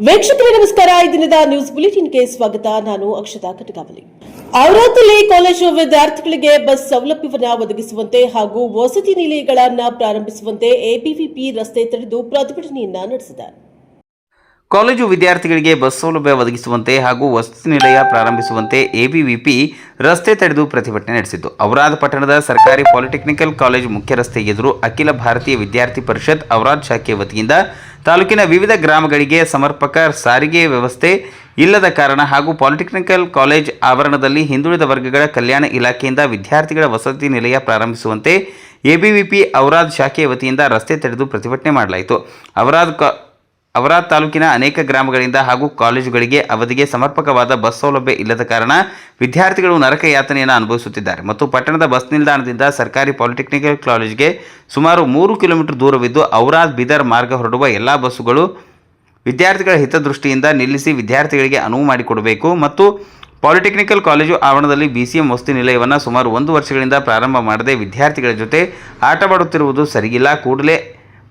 ವೀಕ್ಷಕರೇ ನಮಸ್ಕಾರ. ಈ ದಿನದ ನ್ಯೂಸ್ ಬುಲೆಟಿನ್ಗೆ ಸ್ವಾಗತ. ನಾನು ಅಕ್ಷತಾ ಕಟಗಾವಲಿ. ಔರಾದಲ್ಲಿ ಕಾಲೇಜು ವಿದ್ಯಾರ್ಥಿಗಳಿಗೆ ಬಸ್ ಸೌಲಭ್ಯವನ್ನು ಒದಗಿಸುವಂತೆ ಹಾಗೂ ವಸತಿ ನಿಲಯಗಳನ್ನು ಪ್ರಾರಂಭಿಸುವಂತೆ ಎಬಿವಿಪಿ ರಸ್ತೆ ತಡೆದು ಪ್ರತಿಭಟನೆಯನ್ನ ನಡೆಸಿದೆ. ಕಾಲೇಜು ವಿದ್ಯಾರ್ಥಿಗಳಿಗೆ ಬಸ್ ಸೌಲಭ್ಯ ಒದಗಿಸುವಂತೆ ಹಾಗೂ ವಸತಿ ನಿಲಯ ಪ್ರಾರಂಭಿಸುವಂತೆ ಎಬಿವಿಪಿ ರಸ್ತೆ ತಡೆದು ಪ್ರತಿಭಟನೆ ನಡೆಸಿದ್ದು, ಔರಾದ್ ಪಟ್ಟಣದ ಸರ್ಕಾರಿ ಪಾಲಿಟೆಕ್ನಿಕಲ್ ಕಾಲೇಜು ಮುಖ್ಯ ರಸ್ತೆ ಎದುರು ಅಖಿಲ ಭಾರತೀಯ ವಿದ್ಯಾರ್ಥಿ ಪರಿಷತ್ ಔರಾದ್ ಶಾಖೆ ವತಿಯಿಂದ ತಾಲೂಕಿನ ವಿವಿಧ ಗ್ರಾಮಗಳಿಗೆ ಸಮರ್ಪಕ ಸಾರಿಗೆ ವ್ಯವಸ್ಥೆ ಇಲ್ಲದ ಕಾರಣ ಹಾಗೂ ಪಾಲಿಟೆಕ್ನಿಕಲ್ ಕಾಲೇಜ್ ಆವರಣದಲ್ಲಿ ಹಿಂದುಳಿದ ವರ್ಗಗಳ ಕಲ್ಯಾಣ ಇಲಾಖೆಯಿಂದ ವಿದ್ಯಾರ್ಥಿಗಳ ವಸತಿ ನಿಲಯ ಪ್ರಾರಂಭಿಸುವಂತೆ ಎಬಿವಿಪಿ ಔರಾದ್ ಶಾಖೆ ವತಿಯಿಂದ ರಸ್ತೆ ತಡೆದು ಪ್ರತಿಭಟನೆ ಮಾಡಲಾಯಿತು. ಔರಾದ್ ತಾಲೂಕಿನ ಅನೇಕ ಗ್ರಾಮಗಳಿಂದ ಹಾಗೂ ಕಾಲೇಜುಗಳಿಗೆ ಅವಧಿಗೆ ಸಮರ್ಪಕವಾದ ಬಸ್ ಸೌಲಭ್ಯ ಇಲ್ಲದ ಕಾರಣ ವಿದ್ಯಾರ್ಥಿಗಳು ನರಕ ಯಾತನೆಯನ್ನು ಅನುಭವಿಸುತ್ತಿದ್ದಾರೆ ಮತ್ತು ಪಟ್ಟಣದ ಬಸ್ ನಿಲ್ದಾಣದಿಂದ ಸರ್ಕಾರಿ ಪಾಲಿಟೆಕ್ನಿಕಲ್ ಕಾಲೇಜಿಗೆ ಸುಮಾರು 3 ಕಿಲೋಮೀಟರ್ ದೂರವಿದ್ದು ಔರಾದ್ ಬೀದರ್ ಮಾರ್ಗ ಹೊರಡುವ ಎಲ್ಲ ಬಸ್ಸುಗಳು ವಿದ್ಯಾರ್ಥಿಗಳ ಹಿತದೃಷ್ಟಿಯಿಂದ ನಿಲ್ಲಿಸಿ ವಿದ್ಯಾರ್ಥಿಗಳಿಗೆ ಅನುವು ಮಾಡಿಕೊಡಬೇಕು ಮತ್ತು ಪಾಲಿಟೆಕ್ನಿಕಲ್ ಕಾಲೇಜು ಆವರಣದಲ್ಲಿ ಬಿಸಿಎಂ ವಸತಿ ನಿಲಯವನ್ನು ಸುಮಾರು 1 ವರ್ಷಗಳಿಂದ ಪ್ರಾರಂಭ ಮಾಡದೆ ವಿದ್ಯಾರ್ಥಿಗಳ ಜೊತೆ ಆಟವಾಡುತ್ತಿರುವುದು ಸರಿಯಿಲ್ಲ. ಕೂಡಲೇ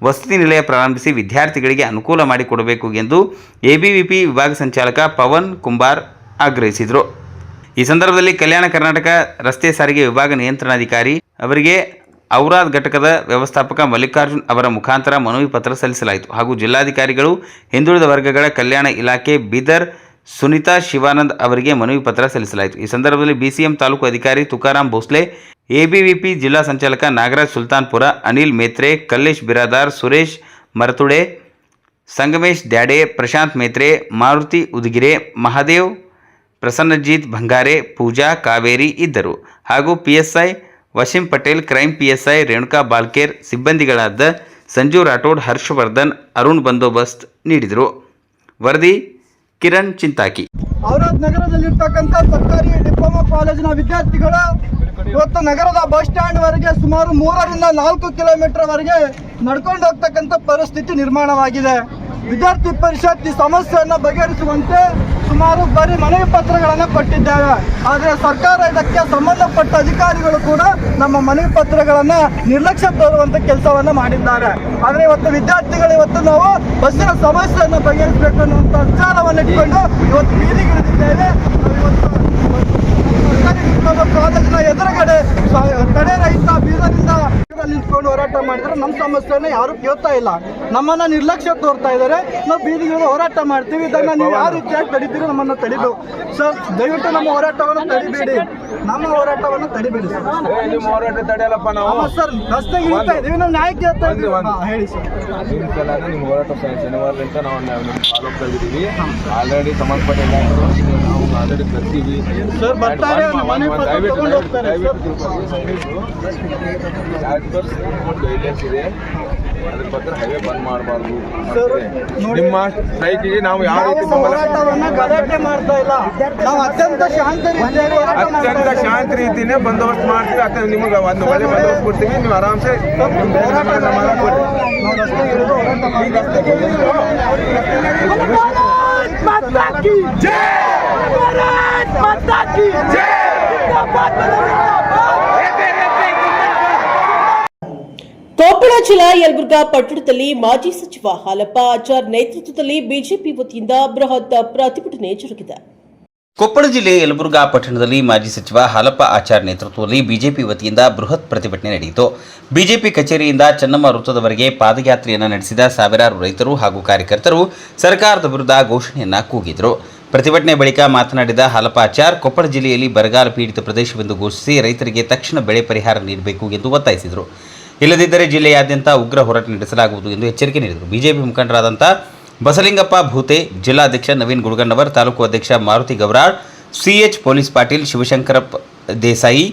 ವಸತಿ ನಿಲಯ ಪ್ರಾರಂಭಿಸಿ ವಿದ್ಯಾರ್ಥಿಗಳಿಗೆ ಅನುಕೂಲ ಮಾಡಿಕೊಡಬೇಕು ಎಂದು ಎಬಿವಿಪಿ ವಿಭಾಗ ಸಂಚಾಲಕ ಪವನ್ ಕುಂಬಾರ್ ಆಗ್ರಹಿಸಿದರು. ಈ ಸಂದರ್ಭದಲ್ಲಿ ಕಲ್ಯಾಣ ಕರ್ನಾಟಕ ರಸ್ತೆ ಸಾರಿಗೆ ವಿಭಾಗ ನಿಯಂತ್ರಣಾಧಿಕಾರಿ ಅವರಿಗೆ ಔರಾದ್ ಘಟಕದ ವ್ಯವಸ್ಥಾಪಕ ಮಲ್ಲಿಕಾರ್ಜುನ್ ಅವರ ಮುಖಾಂತರ ಮನವಿ ಪತ್ರ ಸಲ್ಲಿಸಲಾಯಿತು ಹಾಗೂ ಜಿಲ್ಲಾಧಿಕಾರಿಗಳು ಹಿಂದುಳಿದ ವರ್ಗಗಳ ಕಲ್ಯಾಣ ಇಲಾಖೆ ಬೀದರ್ ಸುನೀತಾ ಶಿವಾನಂದ್ ಅವರಿಗೆ ಮನವಿ ಪತ್ರ ಸಲ್ಲಿಸಲಾಯಿತು. ಈ ಸಂದರ್ಭದಲ್ಲಿ ಬಿಸಿಎಂ ತಾಲೂಕು ಅಧಿಕಾರಿ ತುಕಾರಾಮ್ ಭೋಸ್ಲೆ, ಎಬಿವಿಪಿ ಜಿಲ್ಲಾ ಸಂಚಾಲಕ ನಾಗರಾಜ್ ಸುಲ್ತಾನ್ಪುರ, ಅನಿಲ್ ಮೇತ್ರೆ, ಕಲ್ಲೇಶ್ ಬಿರಾದಾರ್, ಸುರೇಶ್ ಮರತುಡೆ, ಸಂಗಮೇಶ್ ದ್ಯಾಡೆ, ಪ್ರಶಾಂತ್ ಮೇತ್ರೆ, ಮಾರುತಿ ಉದಗಿರೆ, ಮಹಾದೇವ್, ಪ್ರಸನ್ನಜಿತ್ ಭಂಗಾರೆ, ಪೂಜಾ ಕಾವೇರಿ ಇದ್ದರು ಹಾಗೂ PSI Waseem Patel, crime PSI Renuka Balker, ಸಿಬ್ಬಂದಿಗಳಾದ ಸಂಜು ರಾಠೋಡ್, ಹರ್ಷವರ್ಧನ್, ಅರುಣ್ ಬಂದೋಬಸ್ತ್ ನೀಡಿದರು. ವರದಿ ಕಿರಣ್ ಚಿಂತಾಕಿ. ಔರಾದ್ ನಗರದಲ್ಲಿರ್ತಕ್ಕಂಥ ಸರ್ಕಾರಿ ಡಿಪ್ಲೊಮಾ ಕಾಲೇಜಿನ ವಿದ್ಯಾರ್ಥಿಗಳು ಇವತ್ತು ನಗರದ ಬಸ್ ಸ್ಟ್ಯಾಂಡ್ ವರೆಗೆ ಸುಮಾರು 3 ರಿಂದ 4 ಕಿಲೋಮೀಟರ್ ವರೆಗೆ ನಡ್ಕೊಂಡು ಹೋಗ್ತಕ್ಕಂಥ ಪರಿಸ್ಥಿತಿ ನಿರ್ಮಾಣವಾಗಿದೆ. ವಿದ್ಯಾರ್ಥಿ ಪರಿಷತ್ ಈ ಸಮಸ್ಯೆಯನ್ನು ಬಗೆಹರಿಸುವಂತೆ ಸುಮಾರು ಬಾರಿ ಮನವಿ ಪತ್ರಗಳನ್ನು ಕೊಟ್ಟಿದ್ದೇವೆ. ಆದರೆ ಸರ್ಕಾರ ಇದಕ್ಕೆ ಸಂಬಂಧಪಟ್ಟ ಅಧಿಕಾರಿಗಳು ಕೂಡ ನಮ್ಮ ಮನವಿ ಪತ್ರಗಳನ್ನು ನಿರ್ಲಕ್ಷ್ಯ ತೋರುವಂಥ ಕೆಲಸವನ್ನು ಮಾಡಿದ್ದಾರೆ. ಆದರೆ ಇವತ್ತು ವಿದ್ಯಾರ್ಥಿಗಳು ಇವತ್ತು ನಾವು ಬಸ್ಸಿನ ಸಮಸ್ಯೆಯನ್ನು ಬಗೆಹರಿಸಬೇಕು ಅನ್ನುವಂಥ ವಿಚಾರವನ್ನು ಇಟ್ಕೊಂಡು ಇವತ್ತು ಬೀದಿಗಿಳಿದಿದ್ದೇವೆ. ಕಾಲೇಜಿನ ಎದುರುಗಡೆ ತಡೆ ರಹಿತ ಬೀದರಿಂದ ನಿಂತ್ಕೊಂಡು ಹೋರಾಟ ಮಾಡಿದ್ರೆ ನಮ್ಮ ಸಮಸ್ಯೆಯನ್ನು ಯಾರು ಕೇಳ್ತಾ ಇಲ್ಲ. ನಮ್ಮನ್ನ ನಿರ್ಲಕ್ಷ್ಯ ತೋರ್ತಾ ಇದ್ದಾರೆ. ನಾವು ಬೀದಿಗಳು ಹೋರಾಟ ಮಾಡ್ತೀವಿ. ಇದನ್ನ ನೀವು ಯಾವ ರೀತಿಯಾಗಿ ತಡಿತೀರಿ ನಮ್ಮನ್ನು ತಡಿದು ಸರ್. ದಯವಿಟ್ಟು ನಮ್ಮ ಹೋರಾಟವನ್ನು ತಡಿಬೇಡಿ. ನಮ್ಮ ಹೋರಾಟವನ್ನು ತಡಿಬೇಡಿ ಸರ್. ನಿಮ್ಮ ಹೋರಾಟ ತಡೆಯಲ್ಲಪ್ಪ ನಾವು ಸರ್. ರಸ್ತೆಗೆ ಇಳ್ತಾ ಇದೀವಿ, ನಾವು ನ್ಯಾಯ ಕೇಳ್ತಾ ಇದ್ದೀವಿ. ಹೇಳಿ ಸರ್. ನಿಮ್ಮ ಹೋರಾಟ ಶನಿವಾರದಿಂದ ನಾವು ಫಾಲೋ ಮಾಡಿದ್ದೀವಿ. ಆಲ್ರೆಡಿ ಸಂಬಂಧಪಟ್ಟ ನಾವು ಆಲ್ರೆಡಿ ಕರ್ತೀವಿ ಸರ್. ಬರ್ತಾರೆ ಗೈಡ್ಲೈನ್ಸ್ ಇದೆ. ಅದ್ರ ಪ್ರಕಾರ ಹೈವೇ ಬಂದ್ ಮಾಡಬಾರ್ದು. ನಿಮ್ಮ ಸ್ಟ್ರೈಕಿಗೆ ನಾವು ಯಾವ ರೀತಿ ಗಲಾಟೆ ಮಾಡ್ತಾ ಇಲ್ಲ. ನಾವು ಅತ್ಯಂತ ಶಾಂತ ರೀತಿನೇ ಬಂದೋಬಸ್ತ್ ಮಾಡ್ತೀವಿ. ಅಥವಾ ನಿಮಗೆ ಒಂದು ಒಳ್ಳೆ ಬಂದೋಬಸ್ತ್ ಕೊಡ್ತೀವಿ. ನೀವು ಆರಾಮ್ಸೆ ಕೊಪ್ಪಳ ಜಿಲ್ಲಾ ಯಲಬುರ್ಗಾ ಪಟ್ಟಣದಲ್ಲಿ ಮಾಜಿ ಸಚಿವ ಹಾಲಪ್ಪ ಆಚಾರ್ ನೇತೃತ್ವದಲ್ಲಿ ಬಿಜೆಪಿ ವತಿಯಿಂದ ಬೃಹತ್ ಪ್ರತಿಭಟನೆ ಜರುಗಿದೆ. ಕೊಪ್ಪಳ ಜಿಲ್ಲೆ ಯಲಬುರ್ಗಾ ಪಟ್ಟಣದಲ್ಲಿ ಮಾಜಿ ಸಚಿವ ಹಾಲಪ್ಪ ಆಚಾರ್ ನೇತೃತ್ವದಲ್ಲಿ ಬಿಜೆಪಿ ವತಿಯಿಂದ ಬೃಹತ್ ಪ್ರತಿಭಟನೆ ನಡೆಯಿತು. ಬಿಜೆಪಿ ಕಚೇರಿಯಿಂದ ಚೆನ್ನಮ್ಮ ವೃತ್ತದವರೆಗೆ ಪಾದಯಾತ್ರೆಯನ್ನು ನಡೆಸಿದ ಸಾವಿರಾರು ರೈತರು ಹಾಗೂ ಕಾರ್ಯಕರ್ತರು ಸರ್ಕಾರದ ವಿರುದ್ಧ ಘೋಷಣೆಯನ್ನ ಕೂಗಿದರು. ಪ್ರತಿಭಟನೆ ಬಳಿಕ ಮಾತನಾಡಿದ ಹಾಲಪ್ಪ ಆಚಾರ್, ಕೊಪ್ಪಳ ಜಿಲ್ಲೆಯಲ್ಲಿ ಬರಗಾಲ ಪೀಡಿತ ಪ್ರದೇಶವೆಂದು ಘೋಷಿಸಿ ರೈತರಿಗೆ ತಕ್ಷಣ ಬೆಳೆ ಪರಿಹಾರ ನೀಡಬೇಕು ಎಂದು ಒತ್ತಾಯಿಸಿದರು. ಇಲ್ಲದಿದ್ದರೆ ಜಿಲ್ಲೆಯಾದ್ಯಂತ ಉಗ್ರ ಹೋರಾಟ ನಡೆಸಲಾಗುವುದು ಎಂದು ಎಚ್ಚರಿಕೆ ನೀಡಿದರು. ಬಿಜೆಪಿ ಮುಖಂಡರಾದಂಥ ಬಸಲಿಂಗಪ್ಪ ಭೂತೆ, ಜಿಲ್ಲಾಧ್ಯಕ್ಷ ನವೀನ್ ಗುಡ್ಗಣ್ಣವರ್, ತಾಲೂಕು ಅಧ್ಯಕ್ಷ ಮಾರುತಿ ಗೌರಾಳ್, ಸಿಎಚ್ ಪೊಲೀಸ್ ಪಾಟೀಲ್, ಶಿವಶಂಕರಪ್ಪ ದೇಸಾಯಿ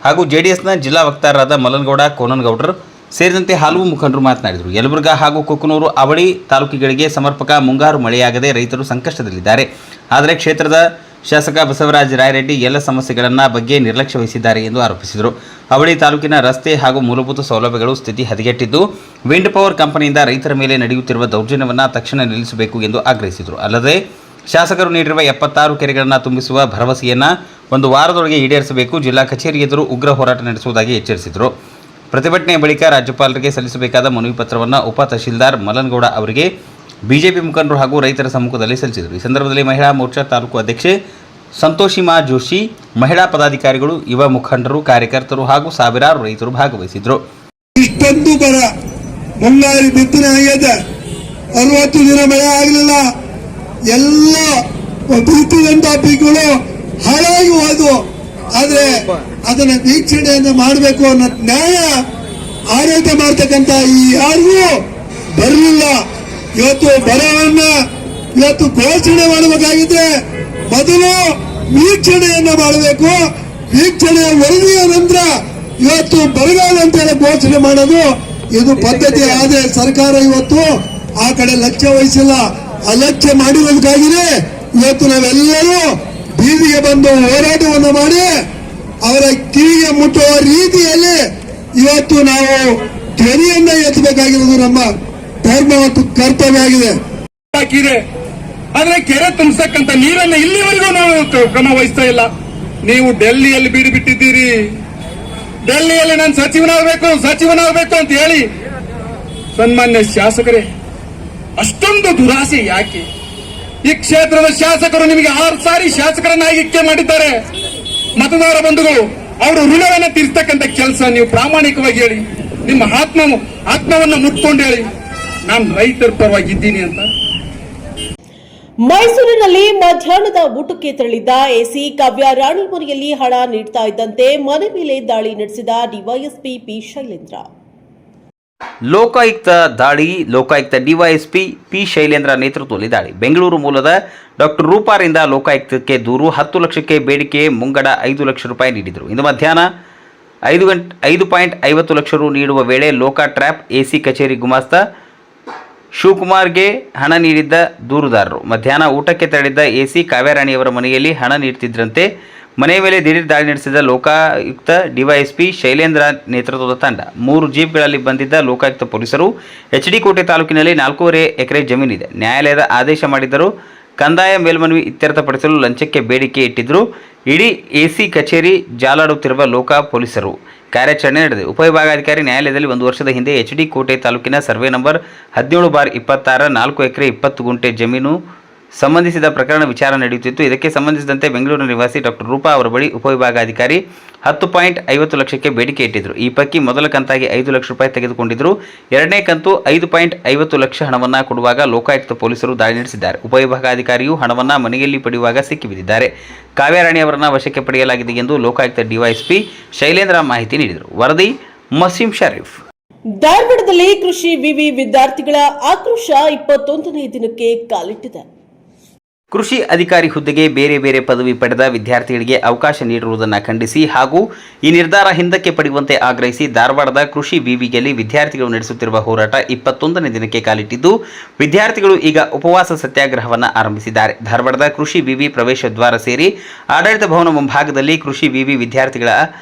ಹಾಗೂ ಜೆಡಿಎಸ್ನ ಜಿಲ್ಲಾ ವಕ್ತಾರರಾದ ಮಲ್ಲನಗೌಡ ಕೋನನಗೌಡರು ಸೇರಿದಂತೆ ಹಲವು ಮುಖಂಡರು ಮಾತನಾಡಿದರು. ಯಲಬುರ್ಗಾ ಹಾಗೂ ಕೊಕ್ಕನೂರು, ಅವಳಿ ತಾಲೂಕುಗಳಿಗೆ ಸಮರ್ಪಕ ಮುಂಗಾರು ಮಳೆಯಾಗದೆ ರೈತರು ಸಂಕಷ್ಟದಲ್ಲಿದ್ದಾರೆ. ಆದರೆ ಕ್ಷೇತ್ರದ ಶಾಸಕ ಬಸವರಾಜ ರಾಯರೆಡ್ಡಿ ಎಲ್ಲ ಸಮಸ್ಯೆಗಳನ್ನು ಬಗ್ಗೆ ನಿರ್ಲಕ್ಷ್ಯ ವಹಿಸಿದ್ದಾರೆ ಎಂದು ಆರೋಪಿಸಿದರು. ಅವಳಿ ತಾಲೂಕಿನ ರಸ್ತೆ ಹಾಗೂ ಮೂಲಭೂತ ಸೌಲಭ್ಯಗಳು ಸ್ಥಿತಿ ಹದಗೆಟ್ಟಿದ್ದು, ವಿಂಡ್ ಪವರ್ ಕಂಪನಿಯಿಂದ ರೈತರ ಮೇಲೆ ನಡೆಯುತ್ತಿರುವ ದೌರ್ಜನ್ಯವನ್ನು ತಕ್ಷಣ ನಿಲ್ಲಿಸಬೇಕು ಎಂದು ಆಗ್ರಹಿಸಿದರು. ಅಲ್ಲದೆ ಶಾಸಕರು ನೀಡಿರುವ 76 ಕೆರೆಗಳನ್ನು ತುಂಬಿಸುವ ಭರವಸೆಯನ್ನು 1 ವಾರದೊಳಗೆ ಈಡೇರಿಸಬೇಕು. ಜಿಲ್ಲಾ ಕಚೇರಿ ಎದುರು ಉಗ್ರ ಹೋರಾಟ ನಡೆಸುವುದಾಗಿ ಎಚ್ಚರಿಸಿದರು. ಪ್ರತಿಭಟನೆಯ ಬಳಿಕ ರಾಜ್ಯಪಾಲರಿಗೆ ಸಲ್ಲಿಸಬೇಕಾದ ಮನವಿ ಪತ್ರವನ್ನು ಉಪ ತಹಶೀಲ್ದಾರ್ ಮಲ್ಲನಗೌಡ ಅವರಿಗೆ ಬಿಜೆಪಿ ಮುಖಂಡರು ಹಾಗೂ ರೈತರ ಸಮ್ಮುಖದಲ್ಲಿ ಸಲ್ಲಿಸಿದರು. ಈ ಸಂದರ್ಭದಲ್ಲಿ ಮಹಿಳಾ ಮೋರ್ಚಾ ತಾಲೂಕು ಅಧ್ಯಕ್ಷೆ ಸಂತೋಷಿಮಾ ಜೋಶಿ, ಮಹಿಳಾ ಪದಾಧಿಕಾರಿಗಳು, ಯುವ ಮುಖಂಡರು, ಕಾರ್ಯಕರ್ತರು ಹಾಗೂ ಸಾವಿರಾರು ರೈತರು ಭಾಗವಹಿಸಿದರು. ಇಷ್ಟೊಂದು ಬರ ಮುಂಗಾರಿ ಬಿತ್ತನೆ ಆಗ್ಯದ, 60 ದಿನ ಮಳೆ ಆಗಲಿಲ್ಲ. ಎಲ್ಲ ಬಿತ್ತಿದಂತ ಪೀಕುಗಳು ಹಾಳಾಗಿ ಹೋದವು. ಆದ್ರೆ ಅದನ್ನ ವೀಕ್ಷಣೆಯನ್ನು ಮಾಡಬೇಕು ಅನ್ನೋ ನ್ಯಾಯ ಆಡಳಿತ ಮಾಡ್ತಕ್ಕಂಥ ಈ ಯಾರಿಗೂ ಬರಲಿಲ್ಲ. ಇವತ್ತು ಬರವನ್ನ ಇವತ್ತು ಘೋಷಣೆ ಮಾಡಬೇಕಾಗಿದ್ರೆ ಮೊದಲು ವೀಕ್ಷಣೆಯನ್ನ ಮಾಡಬೇಕು. ವೀಕ್ಷಣೆಯ ವರದಿಯ ನಂತರ ಇವತ್ತು ಬರಗಾಲ ಅಂತೇಳಿ ಘೋಷಣೆ ಮಾಡೋದು ಇದು ಪದ್ಧತಿ. ಆದ್ರೆ ಸರ್ಕಾರ ಇವತ್ತು ಆ ಕಡೆ ಲಕ್ಷ್ಯ ವಹಿಸಿಲ್ಲ. ಅಲಕ್ಷ್ಯ ಮಾಡಿರೋದಕ್ಕಾಗಿಯೇ ಇವತ್ತು ನಾವೆಲ್ಲರೂ ಬೀದಿಗೆ ಬಂದು ಹೋರಾಟವನ್ನು ಮಾಡಿ ಅವರ ಕಿವಿಗೆ ಮುಟ್ಟುವ ರೀತಿಯಲ್ಲಿ ಇವತ್ತು ನಾವು ಧ್ವನಿಯನ್ನ ಎತ್ತಬೇಕಾಗಿರೋದು ನಮ್ಮ ಧರ್ಮ ಮತ್ತು ಕರ್ತವ್ಯ ಆಗಿದೆ. ಆದ್ರೆ ಕೆರೆ ತುಂಬಿಸಕ್ಕಂತ ನೀರನ್ನ ಇಲ್ಲಿವರೆಗೂ ನಾವು ಕ್ರಮ ವಹಿಸ್ತಾ ಇಲ್ಲ. ನೀವು ಡೆಲ್ಲಿಯಲ್ಲಿ ಬೀಡು ಬಿಟ್ಟಿದ್ದೀರಿ. ಡೆಲ್ಲಿಯಲ್ಲಿ ನಾನು ಸಚಿವನಾಗಬೇಕು ಅಂತ ಹೇಳಿ ಸನ್ಮಾನ್ಯ ಶಾಸಕರೇ, ಅಷ್ಟೊಂದು ದುರಾಸೆ ಯಾಕೆ? ಈ ಕ್ಷೇತ್ರದ ಶಾಸಕರು ನಿಮಗೆ 6 ಸಾರಿ ಶಾಸಕರನ್ನ ಆಯ್ಕೆ ಮಾಡಿದ್ದಾರೆ. ಮತದಾರ ಬಂಧುಗಳು, ಅವರು ಋಣವನ್ನ ತೀರಿಸ್ತಕ್ಕಂಥ ಕೆಲಸ ನೀವು ಪ್ರಾಮಾಣಿಕವಾಗಿ ಹೇಳಿ. ನಿಮ್ಮ ಆತ್ಮವನ್ನ ಮುಟ್ಕೊಂಡು ಹೇಳಿ, ನಾನು ರೈತರ ಪರವಾಗಿದ್ದೀನಿ ಅಂತ. ಮೈಸೂರಿನಲ್ಲಿ ಮಧ್ಯಾಹ್ನದ ಊಟಕ್ಕೆ ತೆರಳಿದ್ದ ಎಸಿ ಕಾವ್ಯ ರಾಣಿ ಮನೆಯಲ್ಲಿ ಹಣ ನೀಡ್ತಾ ಇದ್ದಂತೆ ಮನೆ ಮೇಲೆ ದಾಳಿ ನಡೆಸಿದ ಡಿವೈಎಸ್ಪಿ ಪಿ ಶೈಲೇಂದ್ರ. ಲೋಕಾಯುಕ್ತ ದಾಳಿ. ಲೋಕಾಯುಕ್ತ ಡಿವೈಎಸ್ಪಿ ಪಿ ಶೈಲೇಂದ್ರ ನೇತೃತ್ವದಲ್ಲಿ ದಾಳಿ. ಬೆಂಗಳೂರು ಮೂಲದ ಡಾಕ್ಟರ್ ರೂಪಾರಿಂದ ಲೋಕಾಯುಕ್ತಕ್ಕೆ ದೂರು. 10 ಲಕ್ಷಕ್ಕೆ ಬೇಡಿಕೆ ಮುಂಗಡ 5 ಲಕ್ಷ ರೂಪಾಯಿ ನೀಡಿದರು. ಇಂದು ಮಧ್ಯಾಹ್ನ 5.50 ಲಕ್ಷ ರು ನೀಡುವ ವೇಳೆ ಲೋಕಾ ಟ್ರ್ಯಾಪ್ ಎಸಿ ಕಚೇರಿ ಗುಮಾಸ್ತ ಶಿವಕುಮಾರ್ಗೆ ಹಣ ನೀಡಿದ್ದ ದೂರುದಾರರು ಮಧ್ಯಾಹ್ನ ಊಟಕ್ಕೆ ತೆರಳಿದ್ದ ಎಸಿ ಕಾವ್ಯರಾಣಿಯವರ ಮನೆಯಲ್ಲಿ ಹಣ ನೀಡುತ್ತಿದ್ದರಂತೆ ಮನೆಯ ಮೇಲೆ ದಿಢೀರ್ ದಾಳಿ ನಡೆಸಿದ ಲೋಕಾಯುಕ್ತ ಡಿವೈಎಸ್ಪಿ ಶೈಲೇಂದ್ರ ನೇತೃತ್ವದ ತಂಡ. 3 ಜೀಪ್ಗಳಲ್ಲಿ ಬಂದಿದ್ದ ಲೋಕಾಯುಕ್ತ ಪೊಲೀಸರು ಎಚ್ಡಿ ಕೋಟೆ ತಾಲೂಕಿನಲ್ಲಿ 4.5 ಎಕರೆ ಜಮೀನಿದೆ. ನ್ಯಾಯಾಲಯದ ಆದೇಶ ಮಾಡಿದ್ದರೂ ಕಂದಾಯ ಮೇಲ್ಮನವಿ ಇತ್ಯರ್ಥಪಡಿಸಲು ಲಂಚಕ್ಕೆ ಬೇಡಿಕೆ ಇಟ್ಟಿದ್ದರು. ಇಡೀ ಎಸಿ ಕಚೇರಿ ಜಾಲಾಡುತ್ತಿರುವ ಲೋಕಾ ಪೊಲೀಸರು ಕಾರ್ಯಾಚರಣೆ ನಡೆದಿದೆ. ಉಪವಿಭಾಗಾಧಿಕಾರಿ ನ್ಯಾಯಾಲಯದಲ್ಲಿ 1 ವರ್ಷದ ಹಿಂದೆ ಎಚ್ಡಿ ಕೋಟೆ ತಾಲೂಕಿನ ಸರ್ವೆ ನಂಬರ್ 17/26 4 ಎಕರೆ 20 ಗುಂಟೆ ಜಮೀನು ಸಂಬಂಧಿಸಿದ ಪ್ರಕರಣ ವಿಚಾರ ನಡೆಯುತ್ತಿತ್ತು. ಇದಕ್ಕೆ ಸಂಬಂಧಿಸಿದಂತೆ ಬೆಂಗಳೂರು ನಿವಾಸಿ ಡಾಕ್ಟರ್ ರೂಪಾ ಅವರ ಬಳಿ ಉಪವಿಭಾಗಾಧಿಕಾರಿ 10.50 ಲಕ್ಷಕ್ಕೆ ಬೇಡಿಕೆ ಇಟ್ಟಿದ್ದರು. ಈ ಪೈಕಿ ಮೊದಲ ಕಂತಾಗಿ 5 ಲಕ್ಷ ರೂಪಾಯಿ ತೆಗೆದುಕೊಂಡಿದ್ದರು. ಎರಡನೇ ಕಂತು 5.50 ಲಕ್ಷ ಹಣವನ್ನು ಕೊಡುವಾಗ ಲೋಕಾಯುಕ್ತ ಪೊಲೀಸರು ದಾಳಿ ನಡೆಸಿದ್ದಾರೆ. ಉಪವಿಭಾಗಾಧಿಕಾರಿಯು ಹಣವನ್ನು ಮನೆಯಲ್ಲಿ ಪಡೆಯುವಾಗ ಸಿಕ್ಕಿಬಿದ್ದಿದ್ದಾರೆ. ಕಾವ್ಯರಾಣಿ ಅವರನ್ನು ವಶಕ್ಕೆ ಪಡೆಯಲಾಗಿದೆ ಎಂದು ಲೋಕಾಯುಕ್ತ ಡಿವೈಎಸ್ಪಿ ಶೈಲೇಂದ್ರ ಮಾಹಿತಿ ನೀಡಿದರು. ವರದಿ ಮಸೀಂ ಶರೀಫ್. ಧಾರವಾಡದಲ್ಲಿ ಕೃಷಿ ವಿವಿ ವಿದ್ಯಾರ್ಥಿಗಳ ಆಕ್ರೋಶ 21ನೇ ದಿನಕ್ಕೆ ಕಾಲಿಟ್ಟಿದೆ. ಕೃಷಿ ಅಧಿಕಾರಿ ಹುದ್ದೆಗೆ ಬೇರೆ ಬೇರೆ ಪದವಿ ಪಡೆದ ವಿದ್ಯಾರ್ಥಿಗಳಿಗೆ ಅವಕಾಶ ನೀಡಿರುವುದನ್ನು ಖಂಡಿಸಿ ಹಾಗೂ ಈ ನಿರ್ಧಾರ ಹಿಂದಕ್ಕೆ ಪಡೆಯುವಂತೆ ಆಗ್ರಹಿಸಿ ಧಾರವಾಡದ ಕೃಷಿ ವಿವಿಯಲ್ಲಿ ವಿದ್ಯಾರ್ಥಿಗಳು ನಡೆಸುತ್ತಿರುವ ಹೋರಾಟ 21ನೇ ದಿನಕ್ಕೆ ಕಾಲಿಟ್ಟಿದ್ದು, ವಿದ್ಯಾರ್ಥಿಗಳು ಈಗ ಉಪವಾಸ ಸತ್ಯಾಗ್ರಹವನ್ನು ಆರಂಭಿಸಿದ್ದಾರೆ. ಧಾರವಾಡದ ಕೃಷಿ ವಿವಿ ಪ್ರವೇಶ ದ್ವಾರ ಸೇರಿ ಆಡಳಿತ ಭವನ ಮುಂಭಾಗದಲ್ಲಿ ಕೃಷಿ ವಿವಿ ವಿದ್ಯಾರ್ಥಿಗಳ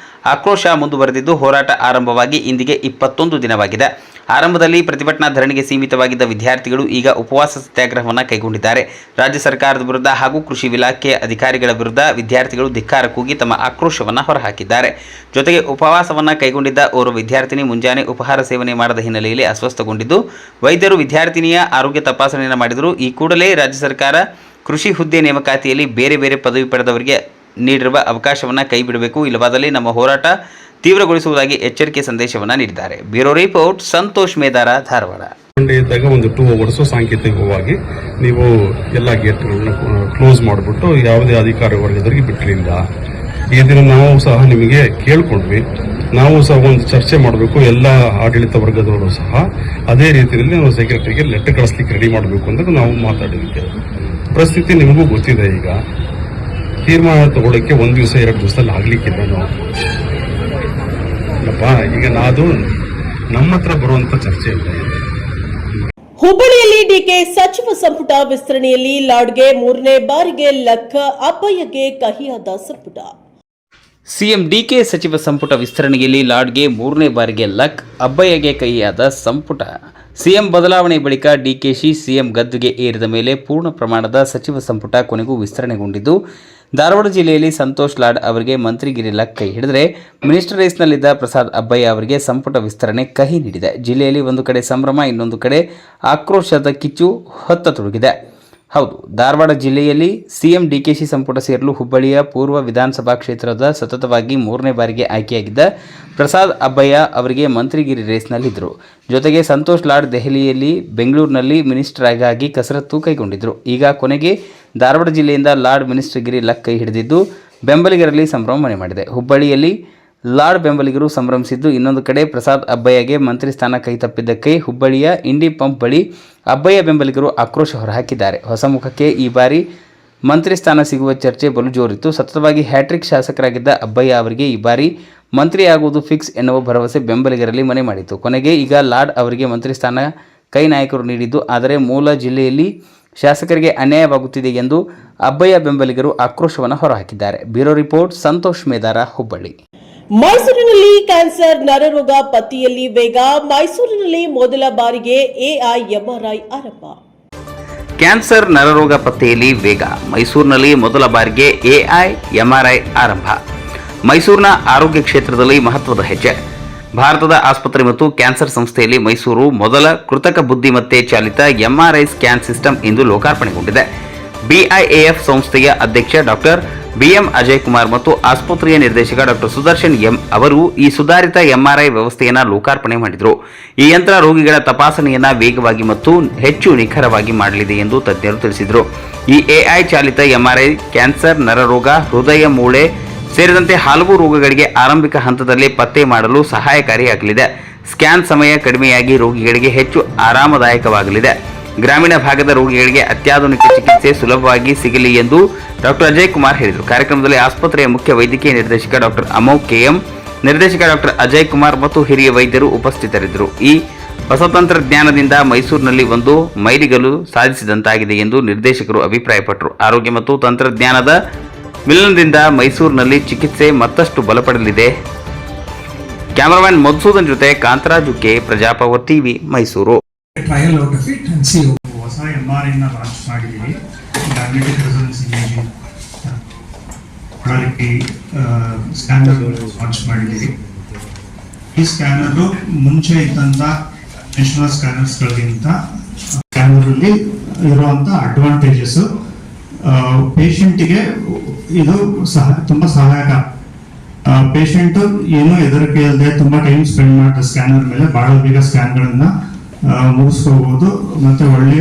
ಆಕ್ರೋಶ ಮುಂದುವರೆದಿದ್ದು, ಹೋರಾಟ ಆರಂಭವಾಗಿ ಇಂದಿಗೆ 21 ದಿನವಾಗಿದೆ. ಆರಂಭದಲ್ಲಿ ಪ್ರತಿಭಟನಾ ಧರಣಿಗೆ ಸೀಮಿತವಾಗಿದ್ದ ವಿದ್ಯಾರ್ಥಿಗಳು ಈಗ ಉಪವಾಸ ಸತ್ಯಾಗ್ರಹವನ್ನು ಕೈಗೊಂಡಿದ್ದಾರೆ. ರಾಜ್ಯ ಸರ್ಕಾರದ ವಿರುದ್ಧ ಹಾಗೂ ಕೃಷಿ ಇಲಾಖೆ ಅಧಿಕಾರಿಗಳ ವಿರುದ್ಧ ವಿದ್ಯಾರ್ಥಿಗಳು ಧಿಕ್ಕಾರ ಕೂಗಿ ತಮ್ಮ ಆಕ್ರೋಶವನ್ನು ಹೊರಹಾಕಿದ್ದಾರೆ. ಜೊತೆಗೆ ಉಪವಾಸವನ್ನು ಕೈಗೊಂಡಿದ್ದ ಓರ್ವ ವಿದ್ಯಾರ್ಥಿನಿ ಮುಂಜಾನೆ ಉಪಹಾರ ಸೇವನೆ ಮಾಡದ ಹಿನ್ನೆಲೆಯಲ್ಲಿ ಅಸ್ವಸ್ಥಗೊಂಡಿದ್ದು, ವೈದ್ಯರು ವಿದ್ಯಾರ್ಥಿನಿಯ ಆರೋಗ್ಯ ತಪಾಸಣೆಯನ್ನು ಮಾಡಿದರು. ಈ ಕೂಡಲೇ ರಾಜ್ಯ ಸರ್ಕಾರ ಕೃಷಿ ಹುದ್ದೆ ನೇಮಕಾತಿಯಲ್ಲಿ ಬೇರೆ ಬೇರೆ ಪದವಿ ಪಡೆದವರಿಗೆ ನೀಡಿರುವ ಅವಕಾಶವನ್ನು ಕೈಬಿಡಬೇಕು, ಇಲ್ಲವಾದಲ್ಲಿ ನಮ್ಮ ಹೋರಾಟ ತೀವ್ರಗೊಳಿಸುವುದಾಗಿ ಎಚ್ಚರಿಕೆ ಸಂದೇಶವನ್ನು ನೀಡಿದ್ದಾರೆ. Bureau report Santosh Medara, Dharwad. ಇದ್ದಾಗ ಒಂದು 2 ಅವರ್ಸ್ ಸಾಂಕೇತಿಕವಾಗಿ ನೀವು ಎಲ್ಲ ಗೇಟ್ಗಳನ್ನ ಕ್ಲೋಸ್ ಮಾಡಿಬಿಟ್ಟು ಯಾವುದೇ ಅಧಿಕಾರಿ ವರ್ಗದವರಿಗೆ ಬಿಟ್ಟಿರಲಿಲ್ಲ. ಈ ದಿನ ನಾವು ಸಹ ನಿಮಗೆ ಕೇಳ್ಕೊಂಡ್ವಿ, ನಾವು ಸಹ ಒಂದು ಚರ್ಚೆ ಮಾಡಬೇಕು, ಎಲ್ಲ ಆಡಳಿತ ವರ್ಗದವರು ಸಹ ಅದೇ ರೀತಿಯಲ್ಲಿ ನಾವು ಸೆಕ್ರೆಟರಿಗೆ ಲೆಟರ್ ಕಳಿಸ್ಲಿಕ್ಕೆ ರೆಡಿ ಮಾಡಬೇಕು ಅಂತ ನಾವು ಮಾತಾಡಿದ್ವಿ. ಪರಿಸ್ಥಿತಿ ನಿಮಗೂ ಗೊತ್ತಿದೆ. ಈಗ ತೀರ್ಮಾನ ತಗೊಳ್ಳೋಕ್ಕೆ 1 ದಿವಸ 2 ದಿವಸದಲ್ಲಿ ಆಗ್ಲಿಕ್ಕಿಲ್ಲ. ನಾವು ಈಗ ಅದು ನಮ್ಮ ಹತ್ರ ಬರುವಂತ ಚರ್ಚೆ ಇಲ್ಲ. ಹುಬ್ಬಳ್ಳಿಯಲ್ಲಿ ಡಿಕೆ ಸಚಿವ ಸಂಪುಟ ವಿಸ್ತರಣೆಯಲ್ಲಿ ಲಾಡ್ಗೆ 3ನೇ ಬಾರಿಗೆ ಲಕ್, ಅಬ್ಬಯ್ಯಗೆ ಕಹಿಯಾದ ಸಂಪುಟ. ಸಿಎಂ ಡಿಕೆ ಸಚಿವ ಸಂಪುಟ ವಿಸ್ತರಣೆಯಲ್ಲಿ ಲಾಡ್ಗೆ 3ನೇ ಬಾರಿಗೆ ಲಕ್, ಅಬ್ಬಯ್ಯಗೆ ಕಹಿಯಾದ ಸಂಪುಟ. ಸಿಎಂ ಬದಲಾವಣೆ ಬಳಿಕ ಡಿಕೆಶಿ ಸಿಎಂ ಗದ್ದುಗೆ ಏರಿದ ಮೇಲೆ ಪೂರ್ಣ ಪ್ರಮಾಣದ ಸಚಿವ ಸಂಪುಟ ಕೊನೆಗೂ ವಿಸ್ತರಣೆಗೊಂಡಿದ್ದು, ಧಾರವಾಡ ಜಿಲ್ಲೆಯಲ್ಲಿ ಸಂತೋಷ್ ಲಾಡ್ ಅವರಿಗೆ ಮಂತ್ರಿಗಿರಿ ಲಕ್ ಕೈ ಹಿಡಿದರೆ ಮಿನಿಸ್ಟರ್ ರೇಸ್ನಲ್ಲಿದ್ದ ಪ್ರಸಾದ್ ಅಬ್ಬಯ್ಯ ಅವರಿಗೆ ಸಂಪುಟ ವಿಸ್ತರಣೆ ಕಹಿ ನೀಡಿದೆ. ಜಿಲ್ಲೆಯಲ್ಲಿ ಒಂದು ಕಡೆ ಸಂಭ್ರಮ, ಇನ್ನೊಂದು ಕಡೆ ಆಕ್ರೋಶದ ಕಿಚ್ಚು ಹೊತ್ತೊಡಗಿದೆ. ಹೌದು, ಧಾರವಾಡ ಜಿಲ್ಲೆಯಲ್ಲಿ ಸಿಎಂ ಡಿಕೆಶಿ ಸಂಪುಟ ಸೇರಲು ಹುಬ್ಬಳ್ಳಿಯ ಪೂರ್ವ ವಿಧಾನಸಭಾ ಕ್ಷೇತ್ರದ ಸತತವಾಗಿ 3ನೇ ಬಾರಿಗೆ ಆಯ್ಕೆಯಾಗಿದ್ದ ಪ್ರಸಾದ್ ಅಬ್ಬಯ್ಯ ಅವರಿಗೆ ಮಂತ್ರಿಗಿರಿ ರೇಸ್ನಲ್ಲಿದ್ದರು. ಜೊತೆಗೆ ಸಂತೋಷ್ ಲಾಡ್ ದೆಹಲಿಯಲ್ಲಿ, ಬೆಂಗಳೂರಿನಲ್ಲಿ ಮಿನಿಸ್ಟರ್ ಆಗಿ ಕಸರತ್ತು ಕೈಗೊಂಡಿದ್ದರು. ಈಗ ಕೊನೆಗೆ ಧಾರವಾಡ ಜಿಲ್ಲೆಯಿಂದ ಲಾಡ್ ಮಿನಿಸ್ಟರ್ಗಿರಿ ಲಕ್ ಕೈ ಹಿಡಿದಿದ್ದು ಬೆಂಬಲಿಗರಲ್ಲಿ ಸಂಭ್ರಮ ಮನೆ ಮಾಡಿದೆ. ಹುಬ್ಬಳ್ಳಿಯಲ್ಲಿ ಲಾಡ್ ಬೆಂಬಲಿಗರು ಸಂಭ್ರಮಿಸಿದ್ದು, ಇನ್ನೊಂದು ಕಡೆ ಪ್ರಸಾದ್ ಅಬ್ಬಯ್ಯಗೆ ಮಂತ್ರಿ ಸ್ಥಾನ ಕೈ ತಪ್ಪಿದ್ದಕ್ಕೆ ಹುಬ್ಬಳ್ಳಿಯ ಇಂಡಿ ಪಂಪ್ ಬಳಿ ಅಬ್ಬಯ್ಯ ಬೆಂಬಲಿಗರು ಆಕ್ರೋಶ ಹೊರಹಾಕಿದ್ದಾರೆ. ಹೊಸ ಮುಖಕ್ಕೆ ಈ ಬಾರಿ ಮಂತ್ರಿ ಸ್ಥಾನ ಸಿಗುವ ಚರ್ಚೆ ಬಲು ಜೋರಿತ್ತು. ಸತತವಾಗಿ ಹ್ಯಾಟ್ರಿಕ್ ಶಾಸಕರಾಗಿದ್ದ ಅಬ್ಬಯ್ಯ ಅವರಿಗೆ ಈ ಬಾರಿ ಮಂತ್ರಿ ಆಗುವುದು ಫಿಕ್ಸ್ ಎನ್ನುವ ಭರವಸೆ ಬೆಂಬಲಿಗರಲ್ಲಿ ಮನೆ ಮಾಡಿತ್ತು. ಕೊನೆಗೆ ಈಗ ಲಾಡ್ ಅವರಿಗೆ ಮಂತ್ರಿ ಸ್ಥಾನ ಕೈ ನಾಯಕರು ನೀಡಿದ್ದು, ಆದರೆ ಮೂಲ ಜಿಲ್ಲೆಯಲ್ಲಿ ಶಾಸಕರಿಗೆ ಅನ್ಯಾಯವಾಗುತ್ತಿದೆ ಎಂದು ಅಬ್ಬಯ್ಯ ಬೆಂಬಲಿಗರು ಆಕ್ರೋಶವನ್ನು ಹೊರಹಾಕಿದ್ದಾರೆ. Bureau report, Santosh Medara, Hubballi. ಮೈಸೂರಿನಲ್ಲಿ ಕ್ಯಾನ್ಸರ್ ನರರೋಗ ಪತ್ತೆಯಲ್ಲಿ ವೇಗ. ಮೈಸೂರಿನಲ್ಲಿ ಮೊದಲ ಬಾರಿಗೆ ಎಐಎಂಆರ್ಐ ಆರಂಭ. ಕ್ಯಾನ್ಸರ್ ನರರೋಗ ಪತ್ತೆಯಲ್ಲಿ ವೇಗ. ಮೈಸೂರಿನಲ್ಲಿ ಮೊದಲ ಬಾರಿಗೆ ಎಐಎಂಆರ್ಐ ಆರಂಭ. ಮೈಸೂರಿನ ಆರೋಗ್ಯ ಕ್ಷೇತ್ರದಲ್ಲಿ ಮಹತ್ವದ ಹೆಜ್ಜೆ. ಭಾರತದ ಆಸ್ಪತ್ರೆ ಮತ್ತು ಕ್ಯಾನ್ಸರ್ ಸಂಸ್ಥೆಯಲ್ಲಿ ಮೈಸೂರು ಮೊದಲ ಕೃತಕ ಬುದ್ಧಿಮತ್ತೆ ಚಾಲಿತ ಎಂಆರ್ಐ ಸ್ಕ್ಯಾನ್ ಸಿಸ್ಟಮ್ ಇಂದು ಲೋಕಾರ್ಪಣೆಗೊಂಡಿದೆ. ಬಿಐಎಎಫ್ ಸಂಸ್ಥೆಯ ಅಧ್ಯಕ್ಷ ಡಾಕ್ಟರ್ ಬಿಎಂ ಅಜಯ್ ಕುಮಾರ್ ಮತ್ತು ಆಸ್ಪತ್ರೆಯ ನಿರ್ದೇಶಕ ಡಾಕ್ಟರ್ ಸುದರ್ಶನ್ ಎಂ ಅವರು ಈ ಸುಧಾರಿತ ಎಂಆರ್ಐ ವ್ಯವಸ್ಥೆಯನ್ನು ಲೋಕಾರ್ಪಣೆ ಮಾಡಿದರು. ಈ ಯಂತ್ರ ರೋಗಿಗಳ ತಪಾಸಣೆಯನ್ನು ವೇಗವಾಗಿ ಮತ್ತು ಹೆಚ್ಚು ನಿಖರವಾಗಿ ಮಾಡಲಿದೆ ಎಂದು ತಜ್ಞರು ತಿಳಿಸಿದರು. ಈ ಎಐ ಚಾಲಿತ ಎಂಆರ್ಐ ಕ್ಯಾನ್ಸರ್, ನರರೋಗ, ಹೃದಯ, ಮೂಳೆ ಸೇರಿದಂತೆ ಹಲವು ರೋಗಗಳಿಗೆ ಆರಂಭಿಕ ಹಂತದಲ್ಲೇ ಪತ್ತೆ ಮಾಡಲು ಸಹಾಯಕಾರಿಯಾಗಲಿದೆ. ಸ್ಕ್ಯಾನ್ ಸಮಯ ಕಡಿಮೆಯಾಗಿ ರೋಗಿಗಳಿಗೆ ಹೆಚ್ಚು ಆರಾಮದಾಯಕವಾಗಲಿದೆ. ಗ್ರಾಮೀಣ ಭಾಗದ ರೋಗಿಗಳಿಗೆ ಅತ್ಯಾಧುನಿಕ ಚಿಕಿತ್ಸೆ ಸುಲಭವಾಗಿ ಸಿಗಲಿ ಎಂದು ಡಾಕ್ಟರ್ ಅಜಯ್ ಕುಮಾರ್ ಹೇಳಿದರು. ಕಾರ್ಯಕ್ರಮದಲ್ಲಿ ಆಸ್ಪತ್ರೆಯ ಮುಖ್ಯ ವೈದ್ಯಕೀಯ ನಿರ್ದೇಶಕ ಡಾಕ್ಟರ್ ಅಮೋಘ್ ಕೆಎಂ, ನಿರ್ದೇಶಕ ಡಾಕ್ಟರ್ ಅಜಯ್ ಕುಮಾರ್ ಮತ್ತು ಹಿರಿಯ ವೈದ್ಯರು ಉಪಸ್ಥಿತರಿದ್ದರು. ಈ ಹೊಸ ತಂತ್ರಜ್ಞಾನದಿಂದ ಮೈಸೂರಿನಲ್ಲಿ ಒಂದು ಮೈಲಿಗಲ್ಲು ಸಾಧಿಸಿದಂತಾಗಿದೆ ಎಂದು ನಿರ್ದೇಶಕರು ಅಭಿಪ್ರಾಯಪಟ್ಟರು. ಆರೋಗ್ಯ ಮತ್ತು ತಂತ್ರಜ್ಞಾನದ ಮಿಲನದಿಂದ ಮೈಸೂರಿನಲ್ಲಿ ಚಿಕಿತ್ಸೆ ಮತ್ತಷ್ಟು ಬಲಪಡಲಿದೆ. ಕ್ಯಾಮರಾಮನ್ ಮಧುಸೂದನ್ ಜೊತೆ Kantharaju K, Praja power TV, Mysuru. Trial out of it and see. ಹೊಸ ಎಂಆರ್ಐನ ಲಾಂಚ್ ಮಾಡಿದ್ದೀವಿ. Magnetic resonance imaging scanner launch ಮಾಡಿದ್ದೀವಿ. ಈ ಸ್ಕ್ಯಾನರು ಮುಂಚೆ ಇದ್ದಂಥ ನ್ಯಾಷನಲ್ ಸ್ಕ್ಯಾನರ್ಸ್ಗಳಿಗಿಂತ ಸ್ಕ್ಯಾನರಲ್ಲಿ ಇರುವಂಥ ಅಡ್ವಾಂಟೇಜಸ್ ಪೇಷಂಟಿಗೆ ಇದು ತುಂಬ ಸಹಾಯಕ. ಪೇಷಂಟ್ ಏನೂ ಹೆದರಿಕೆ ಇಲ್ಲದೆ ತುಂಬ ಟೈಮ್ ಸ್ಪೆಂಡ್ ಮಾಡಿದ ಸ್ಕ್ಯಾನರ್ ಮೇಲೆ ಬಹಳ ಬೇಗ ಸ್ಕ್ಯಾನ್ಗಳನ್ನ ಮುಗಿಸ್ಕೋಬಹುದು ಮತ್ತೆ ಒಳ್ಳೆ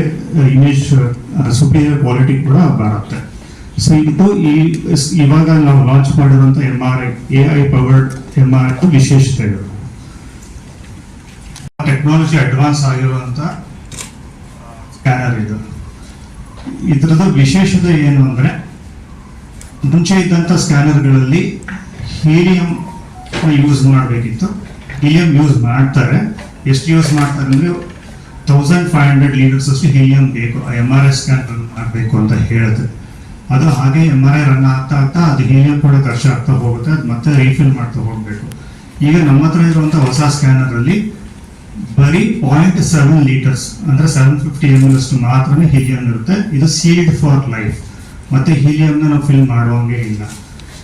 ಇಮೇಜ್ ಸುಪೀರಿಯರ್ ಕ್ವಾಲಿಟಿ ಕೂಡ ಬರುತ್ತೆ. ಸೊ ಇದು ಇವಾಗ ನಾವು ಲಾಂಚ್ ಮಾಡಿರುವಂತ ಎಐ ಪವರ್ಡ್ ಎಂಆರ್ಐ ವಿಶೇಷತೆಗಳು. ಟೆಕ್ನಾಲಜಿ ಅಡ್ವಾನ್ಸ್ ಆಗಿರುವಂತ ಸ್ಕ್ಯಾನರ್ ಇದು. ಇದ್ರದ್ದು ವಿಶೇಷತೆ ಏನು ಅಂದ್ರೆ, ಮುಂಚೆ ಇದ್ದಂಥ ಸ್ಕ್ಯಾನರ್ಗಳಲ್ಲಿ ಹೀಲಿಯಂ ಯೂಸ್ ಮಾಡಬೇಕಿತ್ತು. ಹೀಲಿಯಂ ಯೂಸ್ ಮಾಡ್ತಾರೆ. ಎಷ್ಟು ಯೂಸ್ ಮಾಡ್ತಾರೆ ಅಂದರೆ 1500 ಲೀಟರ್ಸ್ ಅಷ್ಟು ಹೀಲಿಯಂ ಬೇಕು ಎಂಆರ್ಐ ಸ್ಕ್ಯಾನ್ ಮಾಡಬೇಕು ಅಂತ ಹೇಳುತ್ತೆ. ಅದು ಹಾಗೆ ಎಂಆರ್ಐ ರನ್ ಆಗ್ತಾ ಆಗ್ತಾ ಅದು ಹೀಲಿಯಂ ಕೂಡ ಖರ್ಚಾಗ್ತಾ ಹೋಗುತ್ತೆ. ಅದು ಮತ್ತೆ ರೀಫಿಲ್ ಮಾಡ್ತಾ ಹೋಗಬೇಕು. ಈಗ ನಮ್ಮ ಹತ್ರ ಇರುವಂಥ ಹೊಸ ಸ್ಕ್ಯಾನರಲ್ಲಿ ಬರೀ 0.7 ಲೀಟರ್ಸ್ ಅಂದರೆ 750 ml ಅಷ್ಟು ಮಾತ್ರನೇ ಹೀಲಿಯಂ ಇರುತ್ತೆ. ಇದು ಸೀಲ್ಡ್ ಫಾರ್ ಲೈಫ್. ಮತ್ತೆ ಹೀಲಿಯಂನ ನಾವು ಫಿಲ್ ಮಾಡುವಂಗೆ ಇಲ್ಲ.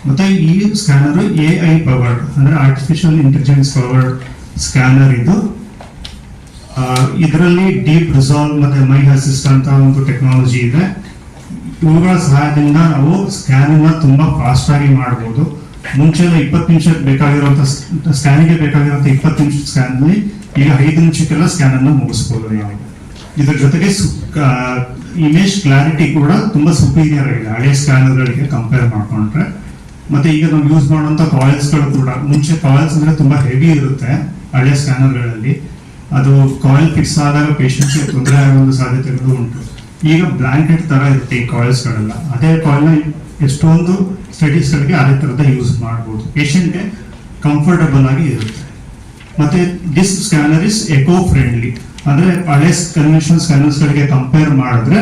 ಮತ್ತೆ ಈ ಸ್ಕ್ಯಾನರ್ ಎಐ ಪವರ್ಡ್ ಅಂದ್ರೆ ಆರ್ಟಿಫಿಷಿಯಲ್ ಇಂಟೆಲಿಜೆನ್ಸ್ ಪವರ್ಡ್ ಸ್ಕ್ಯಾನರ್ ಇದು. ಇದರಲ್ಲಿ ಡೀಪ್ ರಿಸಾಲ್ವ್ ಮತ್ತೆ ಮೈ ಅಸಿಸ್ಟ್ ಅಂತ ಒಂದು ಟೆಕ್ನಾಲಜಿ ಇದೆ. ಇವುಗಳ ಸಹಾಯದಿಂದ ನಾವು ಸ್ಕ್ಯಾನಿಂಗ್ ತುಂಬಾ ಫಾಸ್ಟ್ ಆಗಿ ಮಾಡಬಹುದು. ಮುಂಚೆ 20 ನಿಮಿಷಕ್ಕೆ ಬೇಕಾಗಿರುವಂತ ಸ್ಕ್ಯಾನಿಗೆ ಬೇಕಾಗಿರುವಂತ 20 ನಿಮಿಷ ಸ್ಕ್ಯಾನ್ ಈಗ 5 ನಿಮಿಷಕ್ಕೆಲ್ಲ ಸ್ಕ್ಯಾನ್ ಅನ್ನು ಮುಗಿಸಬಹುದು ನಾವು. ಇದ್ರ ಜೊತೆಗೆ ಇಮೇಜ್ ಕ್ಲಾರಿಟಿ ಕೂಡ ತುಂಬಾ ಸುಪೀರಿಯರ್ ಆಗಿದೆ ಹಳೆ ಸ್ಕ್ಯಾನರ್ಗಳಿಗೆ ಕಂಪೇರ್ ಮಾಡ್ಕೊಂಡ್ರೆ. ಮತ್ತೆ ಈಗ ನಾವು ಯೂಸ್ ಮಾಡುವಂತ ಕಾಯಿಲ್ಸ್ಗಳು ಕೂಡ, ಮುಂಚೆ ಕಾಯಿಲ್ಸ್ ಅಂದ್ರೆ ತುಂಬಾ ಹೆವಿ ಇರುತ್ತೆ ಹಳೆ ಸ್ಕ್ಯಾನರ್ಗಳಲ್ಲಿ. ಅದು ಕಾಯಿಲ್ ಫಿಕ್ಸ್ ಆದಾಗ ಪೇಷಂಟ್ಗೆ ತೊಂದರೆ ಆಗುವ ಸಾಧ್ಯತೆಗಳು ಉಂಟು. ಈಗ ಬ್ಲಾಂಕೆಟ್ ತರ ಇರುತ್ತೆ ಈ ಕಾಯಿಲ್ಸ್ಗಳೆಲ್ಲ. ಅದೇ ಕಾಯಿಲ್ನ ಎಷ್ಟೊಂದು ಸ್ಟಡೀಸ್ಗಳಿಗೆ ಅದೇ ತರದ ಯೂಸ್ ಮಾಡ್ಬೋದು. ಪೇಷಂಟ್ಗೆ ಕಂಫರ್ಟಬಲ್ ಆಗಿ ಇರುತ್ತೆ. ಮತ್ತೆ this scanner is eco friendly. ಅಂದ್ರೆ ಹಳೆ ಕನ್ವೆನ್ಷನಲ್ ಸ್ಕ್ಯಾನರ್ಸ್ಗಳಿಗೆ ಕಂಪೇರ್ ಮಾಡಿದ್ರೆ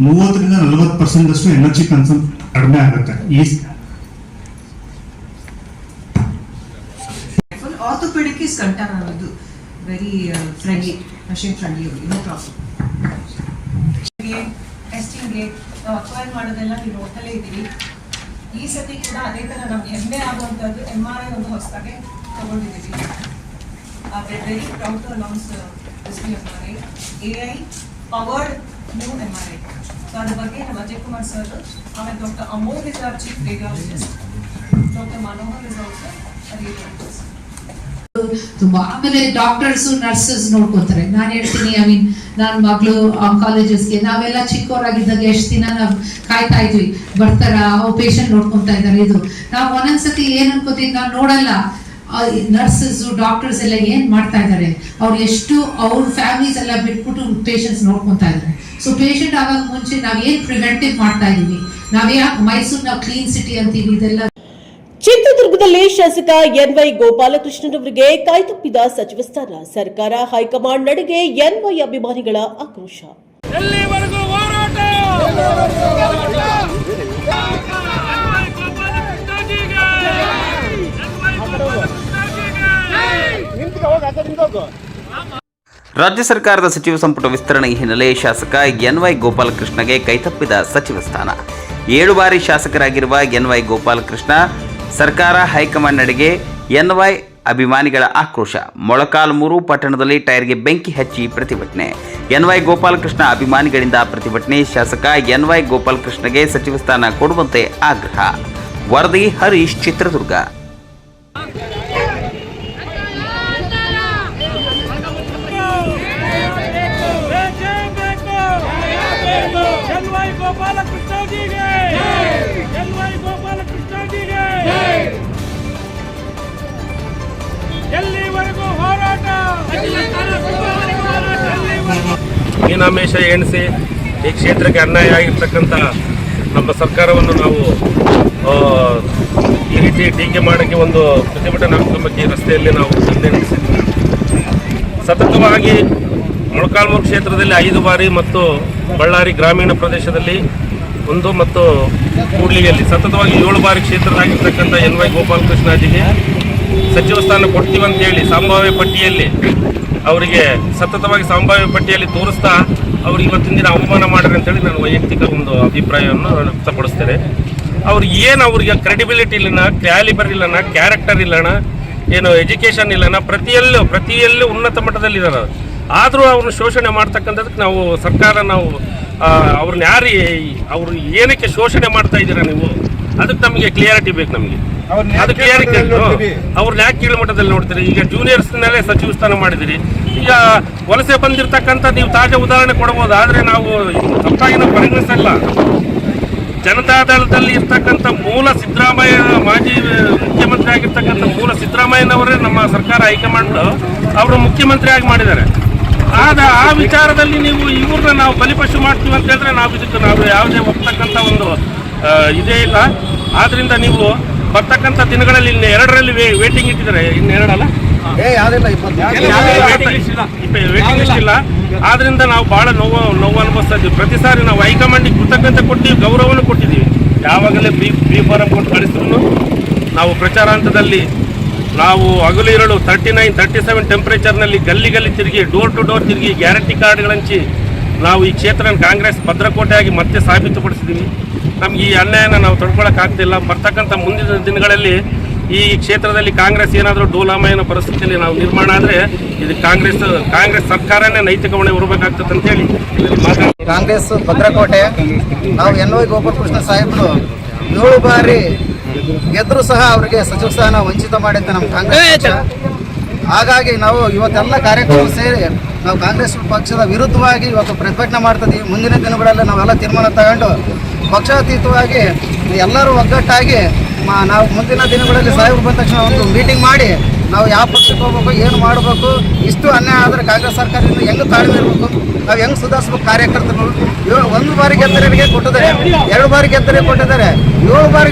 30ರಿಂದ 40% ಅಷ್ಟು ಎನರ್ಜಿ ಕನ್ಸಮ್ ಕಡಿಮೆ ಆಗುತ್ತೆ. ಈ orthopaedic is content very friendly, machine friendly, no problem. ಟೆಸ್ಟಿಂಗ್ಗೆ ಅಕ್ವೈರ್ ಮಾಡೋದೆಲ್ಲ ನೀವು ನೋಡ್ತಲೇ ಇದ್ದೀವಿ. ಈ ಸತಿ ಕೂಡ ಅದೇ ಥರ ನಮ್ಗೆ ಹೆಮ್ಮೆ ಆಗುವಂಥದ್ದು MRI ಒಂದು ಹೊಸದಾಗಿ ತಗೊಂಡಿದ್ದೀವಿ. Very proud to announce this MRI AI powered new MRI. So ಅದ್ರ ಬಗ್ಗೆ ನಮ್ಮ ಅಜಯ್ ಕುಮಾರ್ ಸರ್ ಆಮೇಲೆ doctor Amogh is our chief radiologist, doctor Manohar is also radiologist. ತುಂಬಾ ಆಮೇಲೆ ಡಾಕ್ಟರ್ಸ್ ನರ್ಸಸ್ ನೋಡ್ಕೋತಾರೆ. ನಾನು ಹೇಳ್ತೀನಿ, ಐ ಮೀನ್ ನನ್ನ ಮಗಳು ಆಂಕಾಲಜಿಸ್ಟ್ಗೆ ನಾವೆಲ್ಲ ಚಿಕ್ಕವರಾಗಿದ್ದಾಗ ಎಷ್ಟು ದಿನ ನಾವು ಕಾಯ್ತಾ ಇದ್ವಿ, ಬರ್ತಾರ ಅವ್ರು ಪೇಷಂಟ್ ನೋಡ್ಕೊಂತಾ ಇದ್ದಾರೆ. ಇದು ನಾವು ಒಂದೊಂದ್ಸತಿ ಏನ್ ಅನ್ಕೋತೀವಿ, ನಾವು ನೋಡಲ್ಲ ನರ್ಸಸ್ ಡಾಕ್ಟರ್ಸ್ ಎಲ್ಲ ಏನ್ ಮಾಡ್ತಾ ಇದ್ದಾರೆ, ಅವ್ರು ಎಷ್ಟು ಅವ್ರ ಫ್ಯಾಮಿಲೀಸ್ ಎಲ್ಲ ಬಿಟ್ಬಿಟ್ಟು ಪೇಷಂಟ್ಸ್ ನೋಡ್ಕೊಂತಾ ಇದ್ದಾರೆ. ಸೊ ಪೇಷಂಟ್ ಆವಾಗ ಮುಂಚೆ ನಾವ್ ಏನ್ ಪ್ರಿವೆಂಟಿವ್ ಮಾಡ್ತಾ ಇದೀವಿ, ನಾವೇ ಮೈಸೂರು ನಾವು ಕ್ಲೀನ್ ಸಿಟಿ ಅಂತೀವಿ, ಇದೆಲ್ಲ. ಚಿತ್ರದುರ್ಗದಲ್ಲಿ ಶಾಸಕ ಎನ್ವೈ ಗೋಪಾಲಕೃಷ್ಣನವರಿಗೆ ಕೈತಪ್ಪಿದ ಸಚಿವ ಸ್ಥಾನ. ಸರ್ಕಾರ ಹೈಕಮಾಂಡ್ ನಡೆಗೆ ಎನ್ವೈ ಅಭಿಮಾನಿಗಳ ಆಕ್ರೋಶ. ರಾಜ್ಯ ಸರ್ಕಾರದ ಸಚಿವ ಸಂಪುಟ ವಿಸ್ತರಣೆ ಹಿನ್ನೆಲೆ ಶಾಸಕ ಎನ್ವೈ ಗೋಪಾಲಕೃಷ್ಣಗೆ ಕೈತಪ್ಪಿದ ಸಚಿವ ಸ್ಥಾನ. 7 ಬಾರಿ ಶಾಸಕರಾಗಿರುವ ಎನ್ವೈ ಗೋಪಾಲಕೃಷ್ಣ ಸರ್ಕಾರ ಹೈಕಮಾಂಡ್ ನಡೆಗೆ ಎನ್ವೈ ಅಭಿಮಾನಿಗಳ ಆಕ್ರೋಶ. ಮೊಳಕಾಲ್ಮೂರು ಪಟ್ಟಣದಲ್ಲಿ ಟೈರ್ಗೆ ಬೆಂಕಿ ಹಚ್ಚಿ ಪ್ರತಿಭಟನೆ. ಎನ್ವೈ ಗೋಪಾಲಕೃಷ್ಣ ಅಭಿಮಾನಿಗಳಿಂದ ಪ್ರತಿಭಟನೆ. ಶಾಸಕ ಎನ್ವೈ ಗೋಪಾಲಕೃಷ್ಣಗೆ ಸಚಿವ ಸ್ಥಾನ ಕೊಡುವಂತೆ ಆಗ್ರಹ. ವರದಿ ಹರೀಶ್, ಚಿತ್ರದುರ್ಗ. ಮೀನಾಮೇಷ ಎಣಿಸಿ ಈ ಕ್ಷೇತ್ರಕ್ಕೆ ಅನ್ಯಾಯ ಆಗಿರ್ತಕ್ಕಂಥ ನಮ್ಮ ಸರ್ಕಾರವನ್ನು ನಾವು ಈ ರೀತಿ ಟೀಕೆ ಮಾಡೋಕ್ಕೆ ಒಂದು ಪ್ರತಿಭಟನಾತ್ಮಕ ರಸ್ತೆಯಲ್ಲಿ ನಾವು ನಡೆಸಿದ್ದೀವಿ. ಸತತವಾಗಿ ಮೊಳಕಾಲ್ಮೂರು ಕ್ಷೇತ್ರದಲ್ಲಿ 5 ಬಾರಿ ಮತ್ತು ಬಳ್ಳಾರಿ ಗ್ರಾಮೀಣ ಪ್ರದೇಶದಲ್ಲಿ 1 ಮತ್ತು ಕೂಡ್ಲಿಗೆಯಲ್ಲಿ ಸತತವಾಗಿ 7 ಬಾರಿ ಕ್ಷೇತ್ರದಾಗಿರ್ತಕ್ಕಂಥ ಎನ್ವೈ ಗೋಪಾಲಕೃಷ್ಣಜಿಗೆ ಸಚಿವ ಸ್ಥಾನ ಕೊಡ್ತೀವಂತೇಳಿ ಸಂಭಾವ್ಯ ಪಟ್ಟಿಯಲ್ಲಿ ಅವರಿಗೆ ಸತತವಾಗಿ ಸಂಭಾವ್ಯ ಪಟ್ಟಿಯಲ್ಲಿ ತೋರಿಸ್ತಾ ಅವ್ರಿಗೆ ಇವತ್ತಿನ ದಿನ ಅವಮಾನ ಮಾಡ್ರಿ ಅಂತೇಳಿ ನಾನು ವೈಯಕ್ತಿಕ ಒಂದು ಅಭಿಪ್ರಾಯವನ್ನು ವ್ಯಕ್ತಪಡಿಸ್ತೇನೆ. ಅವ್ರಿಗೆ ಕ್ರೆಡಿಬಿಲಿಟಿ ಇಲ್ಲನ, ಕ್ಯಾಲಿಬರ್ ಇಲ್ಲನ, ಕ್ಯಾರೆಕ್ಟರ್ ಇಲ್ಲಣ, ಏನು ಎಜುಕೇಷನ್ ಇಲ್ಲನ, ಪ್ರತಿಯಲ್ಲೂ ಉನ್ನತ ಮಟ್ಟದಲ್ಲಿದ್ದಾರೆ. ಆದರೂ ಅವ್ರನ್ನ ಶೋಷಣೆ ಮಾಡ್ತಕ್ಕಂಥದಕ್ಕೆ ನಾವು ಸರ್ಕಾರ ಅವ್ರನ್ನ ಅವ್ರು ಏನಕ್ಕೆ ಶೋಷಣೆ ಮಾಡ್ತಾ ಇದ್ದೀರಾ ನೀವು, ಅದಕ್ಕೆ ನಮಗೆ ಕ್ಲಿಯಾರಿಟಿ ಬೇಕು. ನಮಗೆ ಅದು ಕ್ಲಿಯಾರಿಟಿ ಅವ್ರನ್ನ ಯಾಕೆ ಕೀಳುಮಟ್ಟದಲ್ಲಿ ನೋಡ್ತೀರಿ? ಈಗ ಜೂನಿಯರ್ಸ್ನಲ್ಲೇ ಸಚಿವ ಸ್ಥಾನ ಮಾಡಿದಿರಿ. ಈಗ ವಲಸೆ ಬಂದಿರತಕ್ಕಂಥ ನೀವು ತಾಜಾ ಉದಾಹರಣೆ ಕೊಡ್ಬೋದು, ಆದರೆ ನಾವು ತಪ್ಪಾಗಿ ನಾವು ಪರಿಗಣಿಸಲ್ಲ. ಜನತಾದಳದಲ್ಲಿ ಇರ್ತಕ್ಕಂಥ ಮೂಲ ಸಿದ್ದರಾಮಯ್ಯ, ಮಾಜಿ ಮುಖ್ಯಮಂತ್ರಿ ಆಗಿರ್ತಕ್ಕಂಥ ಮೂಲ ಸಿದ್ದರಾಮಯ್ಯನವರೇ ನಮ್ಮ ಸರ್ಕಾರ ಹೈಕಮಾಂಡ್ ಅವರು ಮುಖ್ಯಮಂತ್ರಿ ಆಗಿ ಮಾಡಿದ್ದಾರೆ. ಆ ವಿಚಾರದಲ್ಲಿ ನೀವು ಇವ್ರನ್ನ ನಾವು ಬಲಿಪಶು ಮಾಡ್ತೀವಿ ಅಂತ ಹೇಳಿದ್ರೆ ನಾವು ಯಾವುದೇ ಒಪ್ತಕ್ಕಂಥ ಒಂದು ಇದೇ ಇಲ್ಲ. ಆದ್ರಿಂದ ನೀವು ಬರ್ತಕ್ಕಂಥ ದಿನಗಳಲ್ಲಿ 2ರಲ್ಲಿ ವೇಟಿಂಗ್ ಇಟ್ಟಿದ್ದಾರೆ, 2 ಅಲ್ಲ, ವೇಟಿಂಗ್ ಲಿಸ್ಟ್ ಇಲ್ಲ. ಆದ್ರಿಂದ ನಾವು ಬಹಳ ನೋವು ಅನುಭವಿಸ್ತಾ ಇದ್ದೀವಿ. ಪ್ರತಿ ಸಾರಿ ನಾವು ಹೈಕಮಾಂಡಿಗೆ ಕೃತಜ್ಞತೆ ಕೊಟ್ಟಿವಿ, ಗೌರವವನ್ನು ಕೊಟ್ಟಿದ್ದೀವಿ. ಯಾವಾಗಲೇ ಬಿ ಫಾರಂ ಕೊಟ್ಟು ಕಳಿಸಿದ್ರು ನಾವು ಪ್ರಚಾರ ಹಂತದಲ್ಲಿ ನಾವು ಹಗಲು ಇರಳು 39, 37 ಟೆಂಪರೇಚರ್ನಲ್ಲಿ ಗಲ್ಲಿ ತಿರುಗಿ, ಡೋರ್ ಟು ಡೋರ್ ತಿರುಗಿ, ಗ್ಯಾರಂಟಿ ಕಾರ್ಡ್ಗಳಂಚಿ ನಾವು ಈ ಕ್ಷೇತ್ರ ಕಾಂಗ್ರೆಸ್ ಭದ್ರಕೋಟೆಯಾಗಿ ಮತ್ತೆ ಸಾಬೀತುಪಡಿಸಿದ್ದೀವಿ. ನಮ್ಗೆ ಈ ಅನ್ಯಾಯನ ನಾವು ತಡ್ಕೊಳ್ಳೋಕ್ಕಾಗ್ತಿಲ್ಲ. ಬರ್ತಕ್ಕಂಥ ಮುಂದಿನ ದಿನಗಳಲ್ಲಿ ಈ ಕ್ಷೇತ್ರದಲ್ಲಿ ಕಾಂಗ್ರೆಸ್ ಏನಾದರೂ ಡೋಲಾಮಯನ ಪರಿಸ್ಥಿತಿಯಲ್ಲಿ ನಾವು ನಿರ್ಮಾಣ ಆದರೆ ಇದು ಕಾಂಗ್ರೆಸ್ ಸರ್ಕಾರನೇ ನೈತಿಕ ಹೊಣೆ ಹೊರಬೇಕಾಗ್ತದೆ ಅಂತೇಳಿ ಕಾಂಗ್ರೆಸ್ ಭದ್ರಕೋಟೆ. ನಾವು ಎನ್ವೈ ಗೋಪಾಲಕೃಷ್ಣ ಸಾಹೇಬರು 7 ಬಾರಿ ಗೆದ್ದರೂ ಸಹ ಅವರಿಗೆ ಸಚಿವ ಸ್ಥಾನ ವಂಚಿತ ಮಾಡಿದ್ದ ನಮ್ಮ ಕಾಂಗ್ರೆಸ್ ಪಕ್ಷ. ಹಾಗಾಗಿ ನಾವು ಇವತ್ತೆಲ್ಲ ಕಾರ್ಯಕ್ರಮ ಸೇರಿ ನಾವು ಕಾಂಗ್ರೆಸ್ ಪಕ್ಷದ ವಿರುದ್ಧವಾಗಿ ಇವತ್ತು ಪ್ರತಿಭಟನೆ ಮಾಡ್ತಿದ್ದೀವಿ. ಮುಂದಿನ ದಿನಗಳಲ್ಲಿ ನಾವೆಲ್ಲ ತೀರ್ಮಾನ ತಗೊಂಡು ಪಕ್ಷಾತೀತವಾಗಿ ಎಲ್ಲರೂ ಒಗ್ಗಟ್ಟಾಗಿ ನಾವು ಮುಂದಿನ ದಿನಗಳಲ್ಲಿ ಸಾಹೇಬರು ಬಂದ ತಕ್ಷಣ ಒಂದು ಮೀಟಿಂಗ್ ಮಾಡಿ ನಾವು ಯಾವ ಪಕ್ಷಕ್ಕೆ ಹೋಗ್ಬೇಕು, ಏನು ಮಾಡಬೇಕು, ಇಷ್ಟು ಅನ್ಯಾಯ ಆದರೆ ಕಾಂಗ್ರೆಸ್ ಸರ್ಕಾರದಿಂದ ಹೆಂಗೆ ತಾಳ್ಮೆ ಇರಬೇಕು, ನಾವು ಹೆಂಗೆ ಸುಧಾರಿಸ್ಬೇಕು ಕಾರ್ಯಕರ್ತರು. 1 ಬಾರಿ ಗೆದ್ದರಿಗೆ ಕೊಟ್ಟಿದ್ದಾರೆ, 2 ಬಾರಿ ಗೆದ್ದರಿಗೆ ಕೊಟ್ಟಿದ್ದಾರೆ, 7 ಬಾರಿ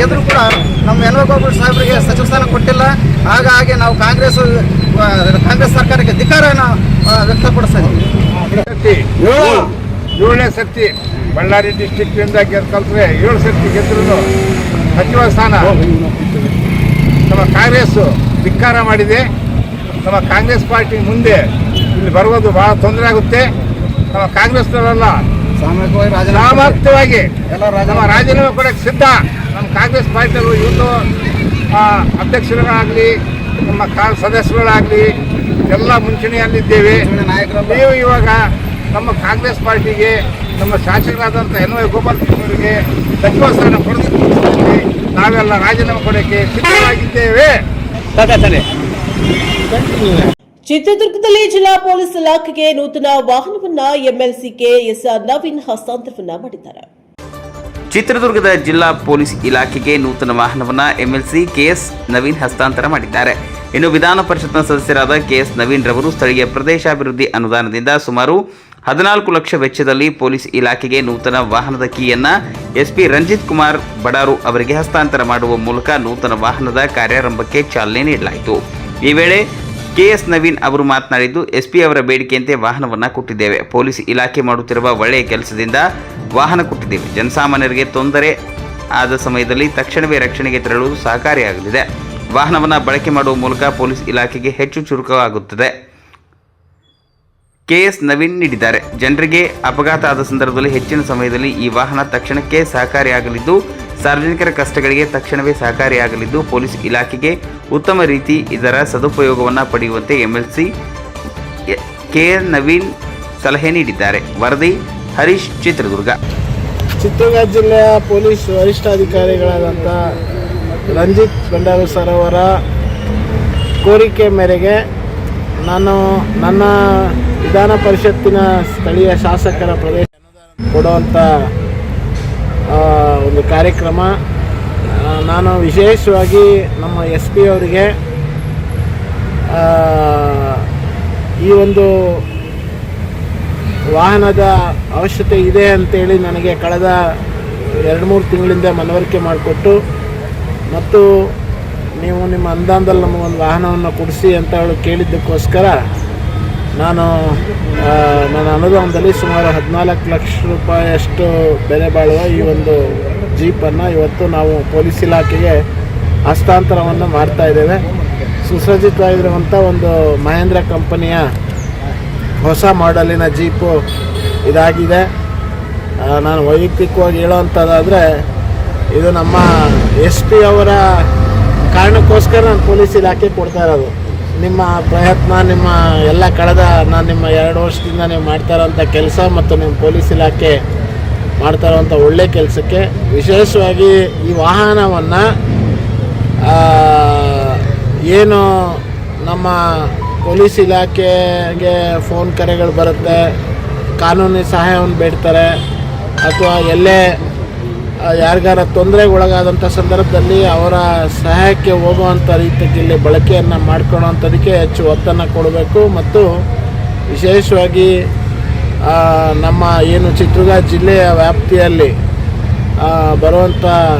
ಗೆದ್ದರು ಕೂಡ ನಮ್ಮ ಎನ್ವೈ ಗೋಪಾಲ್ ಸಾಹೇಬರಿಗೆ ಸಚಿವ ಸ್ಥಾನ ಕೊಟ್ಟಿಲ್ಲ. ಹಾಗಾಗಿ ನಾವು ಕಾಂಗ್ರೆಸ್ ಸರ್ಕಾರಕ್ಕೆ ಧಿಕ್ಕಾರನ ವ್ಯಕ್ತಪಡಿಸ್ತಾ ಇದ್ದೀವಿ. 7ನೇ ಸರ್ತಿ ಬಳ್ಳಾರಿ ಡಿಸ್ಟಿಕ್ನಿಂದ ಕಲ್ತ್ರೆ 7 ಸರ್ತಿ ಗೆದ್ದರೂ ಸಚಿವ ಸ್ಥಾನ ನಮ್ಮ ಕಾಂಗ್ರೆಸ್ ಧಿಕ್ಕಾರ ಮಾಡಿದೆ. ನಮ್ಮ ಕಾಂಗ್ರೆಸ್ ಪಾರ್ಟಿ ಮುಂದೆ ಇಲ್ಲಿ ಬರುವುದು ಬಹಳ ತೊಂದರೆ ಆಗುತ್ತೆ. ನಮ್ಮ ಕಾಂಗ್ರೆಸ್ನವರೆಲ್ಲ ಸಾಮರ್ಥ್ಯವಾಗಿ ನಮ್ಮ ರಾಜೀನಾಮೆ ಕೊಡಕ್ಕೆ ಸಿದ್ಧ. ಕಾಂಗ್ರೆಸ್ ಪಾರ್ಟಿಯವರು ಇವತ್ತು ಅಧ್ಯಕ್ಷರುಗಳಾಗಲಿ ನಮ್ಮ ಸದಸ್ಯರುಗಳಾಗಲಿ ಎಲ್ಲ ಮುಂಚೂಣಿಯಲ್ಲಿದ್ದೇವೆ. ನೀವು ಇವಾಗ ನಮ್ಮ ಕಾಂಗ್ರೆಸ್ ಪಾರ್ಟಿಗೆ ನಮ್ಮ ಶಾಸಕರಾದಂಥ NY ಗೋಪಾಲಕೃಷ್ಣ ಅವರಿಗೆ ಸಚಿವ ಸ್ಥಾನ ಪಡೆದಿದ್ದಲ್ಲಿ ನಾವೆಲ್ಲ ರಾಜೀನಾಮೆ ಕೊಡೋಕ್ಕೆ ಸಿದ್ಧವಾಗಿದ್ದೇವೆ. ಚಿತ್ರದುರ್ಗದಲ್ಲಿ ಜಿಲ್ಲಾ ಪೊಲೀಸ್ ಇಲಾಖೆಗೆ ನೂತನ ವಾಹನವನ್ನ MLC KS ನವೀನ್ ಹಸ್ತಾಂತರವನ್ನ ಮಾಡಿದ್ದಾರೆ. ಚಿತ್ರದುರ್ಗದ ಜಿಲ್ಲಾ ಪೊಲೀಸ್ ಇಲಾಖೆಗೆ ನೂತನ ವಾಹನವನ್ನು MLC KS ನವೀನ್ ಹಸ್ತಾಂತರ ಮಾಡಿದ್ದಾರೆ. ಇನ್ನು ವಿಧಾನ ಪರಿಷತ್ನ ಸದಸ್ಯರಾದ KS ನವೀನ್ ರವರು ಸ್ಥಳೀಯ ಪ್ರದೇಶಾಭಿವೃದ್ಧಿ ಅನುದಾನದಿಂದ ಸುಮಾರು 14 ಲಕ್ಷ ವೆಚ್ಚದಲ್ಲಿ ಪೊಲೀಸ್ ಇಲಾಖೆಗೆ ನೂತನ ವಾಹನದ ಕೀಯನ್ನು SP ರಂಜಿತ್ ಕುಮಾರ್ ಬಡಾರು ಅವರಿಗೆ ಹಸ್ತಾಂತರ ಮಾಡುವ ಮೂಲಕ ನೂತನ ವಾಹನದ ಕಾರ್ಯಾರಂಭಕ್ಕೆ ಚಾಲನೆ ನೀಡಲಾಯಿತು. ಈ ವೇಳೆ KS ನವೀನ್ ಅವರು ಮಾತನಾಡಿದ್ದು, SP ಅವರ ಬೇಡಿಕೆಯಂತೆ ವಾಹನವನ್ನು ಕೊಟ್ಟಿದ್ದೇವೆ. ಪೊಲೀಸ್ ಇಲಾಖೆ ಮಾಡುತ್ತಿರುವ ಒಳ್ಳೆಯ ಕೆಲಸದಿಂದ ವಾಹನ ಕೊಟ್ಟಿದ್ದೇವೆ. ಜನಸಾಮಾನ್ಯರಿಗೆ ತೊಂದರೆ ಆದ ಸಮಯದಲ್ಲಿ ತಕ್ಷಣವೇ ರಕ್ಷಣೆಗೆ ತೆರಳಲು ಸಹಕಾರಿಯಾಗಲಿದೆ. ವಾಹನವನ್ನು ಬಳಕೆ ಮಾಡುವ ಮೂಲಕ ಪೊಲೀಸ್ ಇಲಾಖೆಗೆ ಹೆಚ್ಚು ಚುರುಕಾಗುತ್ತದೆ. KS ನವೀನ್ ನೀಡಿದ್ದಾರೆ. ಜನರಿಗೆ ಅಪಘಾತ ಆದ ಸಂದರ್ಭದಲ್ಲಿ ಹೆಚ್ಚಿನ ಸಮಯದಲ್ಲಿ ಈ ವಾಹನ ತಕ್ಷಣಕ್ಕೆ ಸಹಕಾರಿಯಾಗಲಿದ್ದು, ಸಾರ್ವಜನಿಕರ ಕಷ್ಟಗಳಿಗೆ ತಕ್ಷಣವೇ ಸಹಕಾರಿಯಾಗಲಿದ್ದು, ಪೊಲೀಸ್ ಇಲಾಖೆಗೆ ಉತ್ತಮ ರೀತಿ ಇದರ ಸದುಪಯೋಗವನ್ನು ಪಡೆಯುವಂತೆ MLC KS ನವೀನ್ ಸಲಹೆ ನೀಡಿದ್ದಾರೆ. ವರದಿ ಹರೀಶ್, ಚಿತ್ರದುರ್ಗ. ಚಿತ್ರದುರ್ಗ ಜಿಲ್ಲೆಯ ಪೊಲೀಸ್ ವರಿಷ್ಠಾಧಿಕಾರಿಗಳಾದಂಥ ರಂಜಿತ್ ಬಂಡಾರು ಸರ್ ಅವರ ಕೋರಿಕೆ ಮೇರೆಗೆ ನಾನು ನನ್ನ ವಿಧಾನ ಪರಿಷತ್ತಿನ ಸ್ಥಳೀಯ ಶಾಸಕರ ಪ್ರದೇಶ ಕೊಡುವಂಥ ಒಂದು ಕಾರ್ಯಕ್ರಮ, ನಾನು ವಿಶೇಷವಾಗಿ ನಮ್ಮ SP ಅವರಿಗೆ ಈ ಒಂದು ವಾಹನದ ಅವಶ್ಯಕತೆ ಇದೆ ಅಂತೇಳಿ ನನಗೆ ಕಳೆದ 2-3 ತಿಂಗಳಿಂದ ಮನವರಿಕೆ ಮಾಡಿಕೊಟ್ಟು, ಮತ್ತು ನೀವು ನಿಮ್ಮ ಅನುದಾನದಲ್ಲಿ ನಮಗೊಂದು ವಾಹನವನ್ನು ಕೊಡಿಸಿ ಅಂತ ಹೇಳಿ ಕೇಳಿದ್ದಕ್ಕೋಸ್ಕರ ನಾನು ನನ್ನ ಅನುದಾನದಲ್ಲಿ ಸುಮಾರು 14 ಲಕ್ಷ ರೂಪಾಯಿಯಷ್ಟು ಬೆಲೆ ಬಾಳುವ ಈ ಒಂದು ಜೀಪನ್ನು ಇವತ್ತು ನಾವು ಪೊಲೀಸ್ ಇಲಾಖೆಗೆ ಹಸ್ತಾಂತರವನ್ನು ಮಾಡ್ತಾ ಇದ್ದೇವೆ. ಸುಸಜ್ಜಿತವಾಗಿರುವಂಥ ಒಂದು ಮಹೇಂದ್ರ ಕಂಪನಿಯ ಹೊಸ ಮಾಡೆಲಿನ ಜೀಪು ಇದಾಗಿದೆ. ನಾನು ವೈಯಕ್ತಿಕವಾಗಿ ಹೇಳೋವಂಥದ್ದಾದರೆ, ಇದು ನಮ್ಮ SP ಅವರ ಕಾರಣಕ್ಕೋಸ್ಕರ ನಾನು ಪೊಲೀಸ್ ಇಲಾಖೆ ಕೊಡ್ತಾ ಇರೋದು. ನಿಮ್ಮ ಪ್ರಯತ್ನ, ನಿಮ್ಮ ಎಲ್ಲ ನಾನು ನಿಮ್ಮ 2 ವರ್ಷದಿಂದ ನೀವು ಮಾಡ್ತಾ ಇರೋಂಥ ಕೆಲಸ ಮತ್ತು ನಿಮ್ಮ ಪೊಲೀಸ್ ಇಲಾಖೆ ಮಾಡ್ತಾ ಇರೋವಂಥ ಒಳ್ಳೆ ಕೆಲಸಕ್ಕೆ ವಿಶೇಷವಾಗಿ ಈ ವಾಹನವನ್ನು ಏನು ನಮ್ಮ ಪೊಲೀಸ್ ಇಲಾಖೆಗೆ ಫೋನ್ ಕರೆಗಳು ಬರುತ್ತೆ, ಕಾನೂನಿ ಸಹಾಯವನ್ನು ಬೇಡ್ತಾರೆ, ಅಥವಾ ಎಲ್ಲೇ ಯಾರಿಗಾರ ತೊಂದರೆಗೆ ಒಳಗಾದಂಥ ಸಂದರ್ಭದಲ್ಲಿ ಅವರ ಸಹಾಯಕ್ಕೆ ಹೋಗುವಂಥ ರೀತಿಯಲ್ಲಿ ಬಳಕೆಯನ್ನು ಮಾಡ್ಕೊಳ್ಳೋವಂಥದಕ್ಕೆ ಹೆಚ್ಚು ಒತ್ತನ್ನು ಕೊಡಬೇಕು. ಮತ್ತು ವಿಶೇಷವಾಗಿ ನಮ್ಮ ಏನು ಚಿತ್ರದುರ್ಗ ಜಿಲ್ಲೆಯ ವ್ಯಾಪ್ತಿಯಲ್ಲಿ ಬರುವಂಥ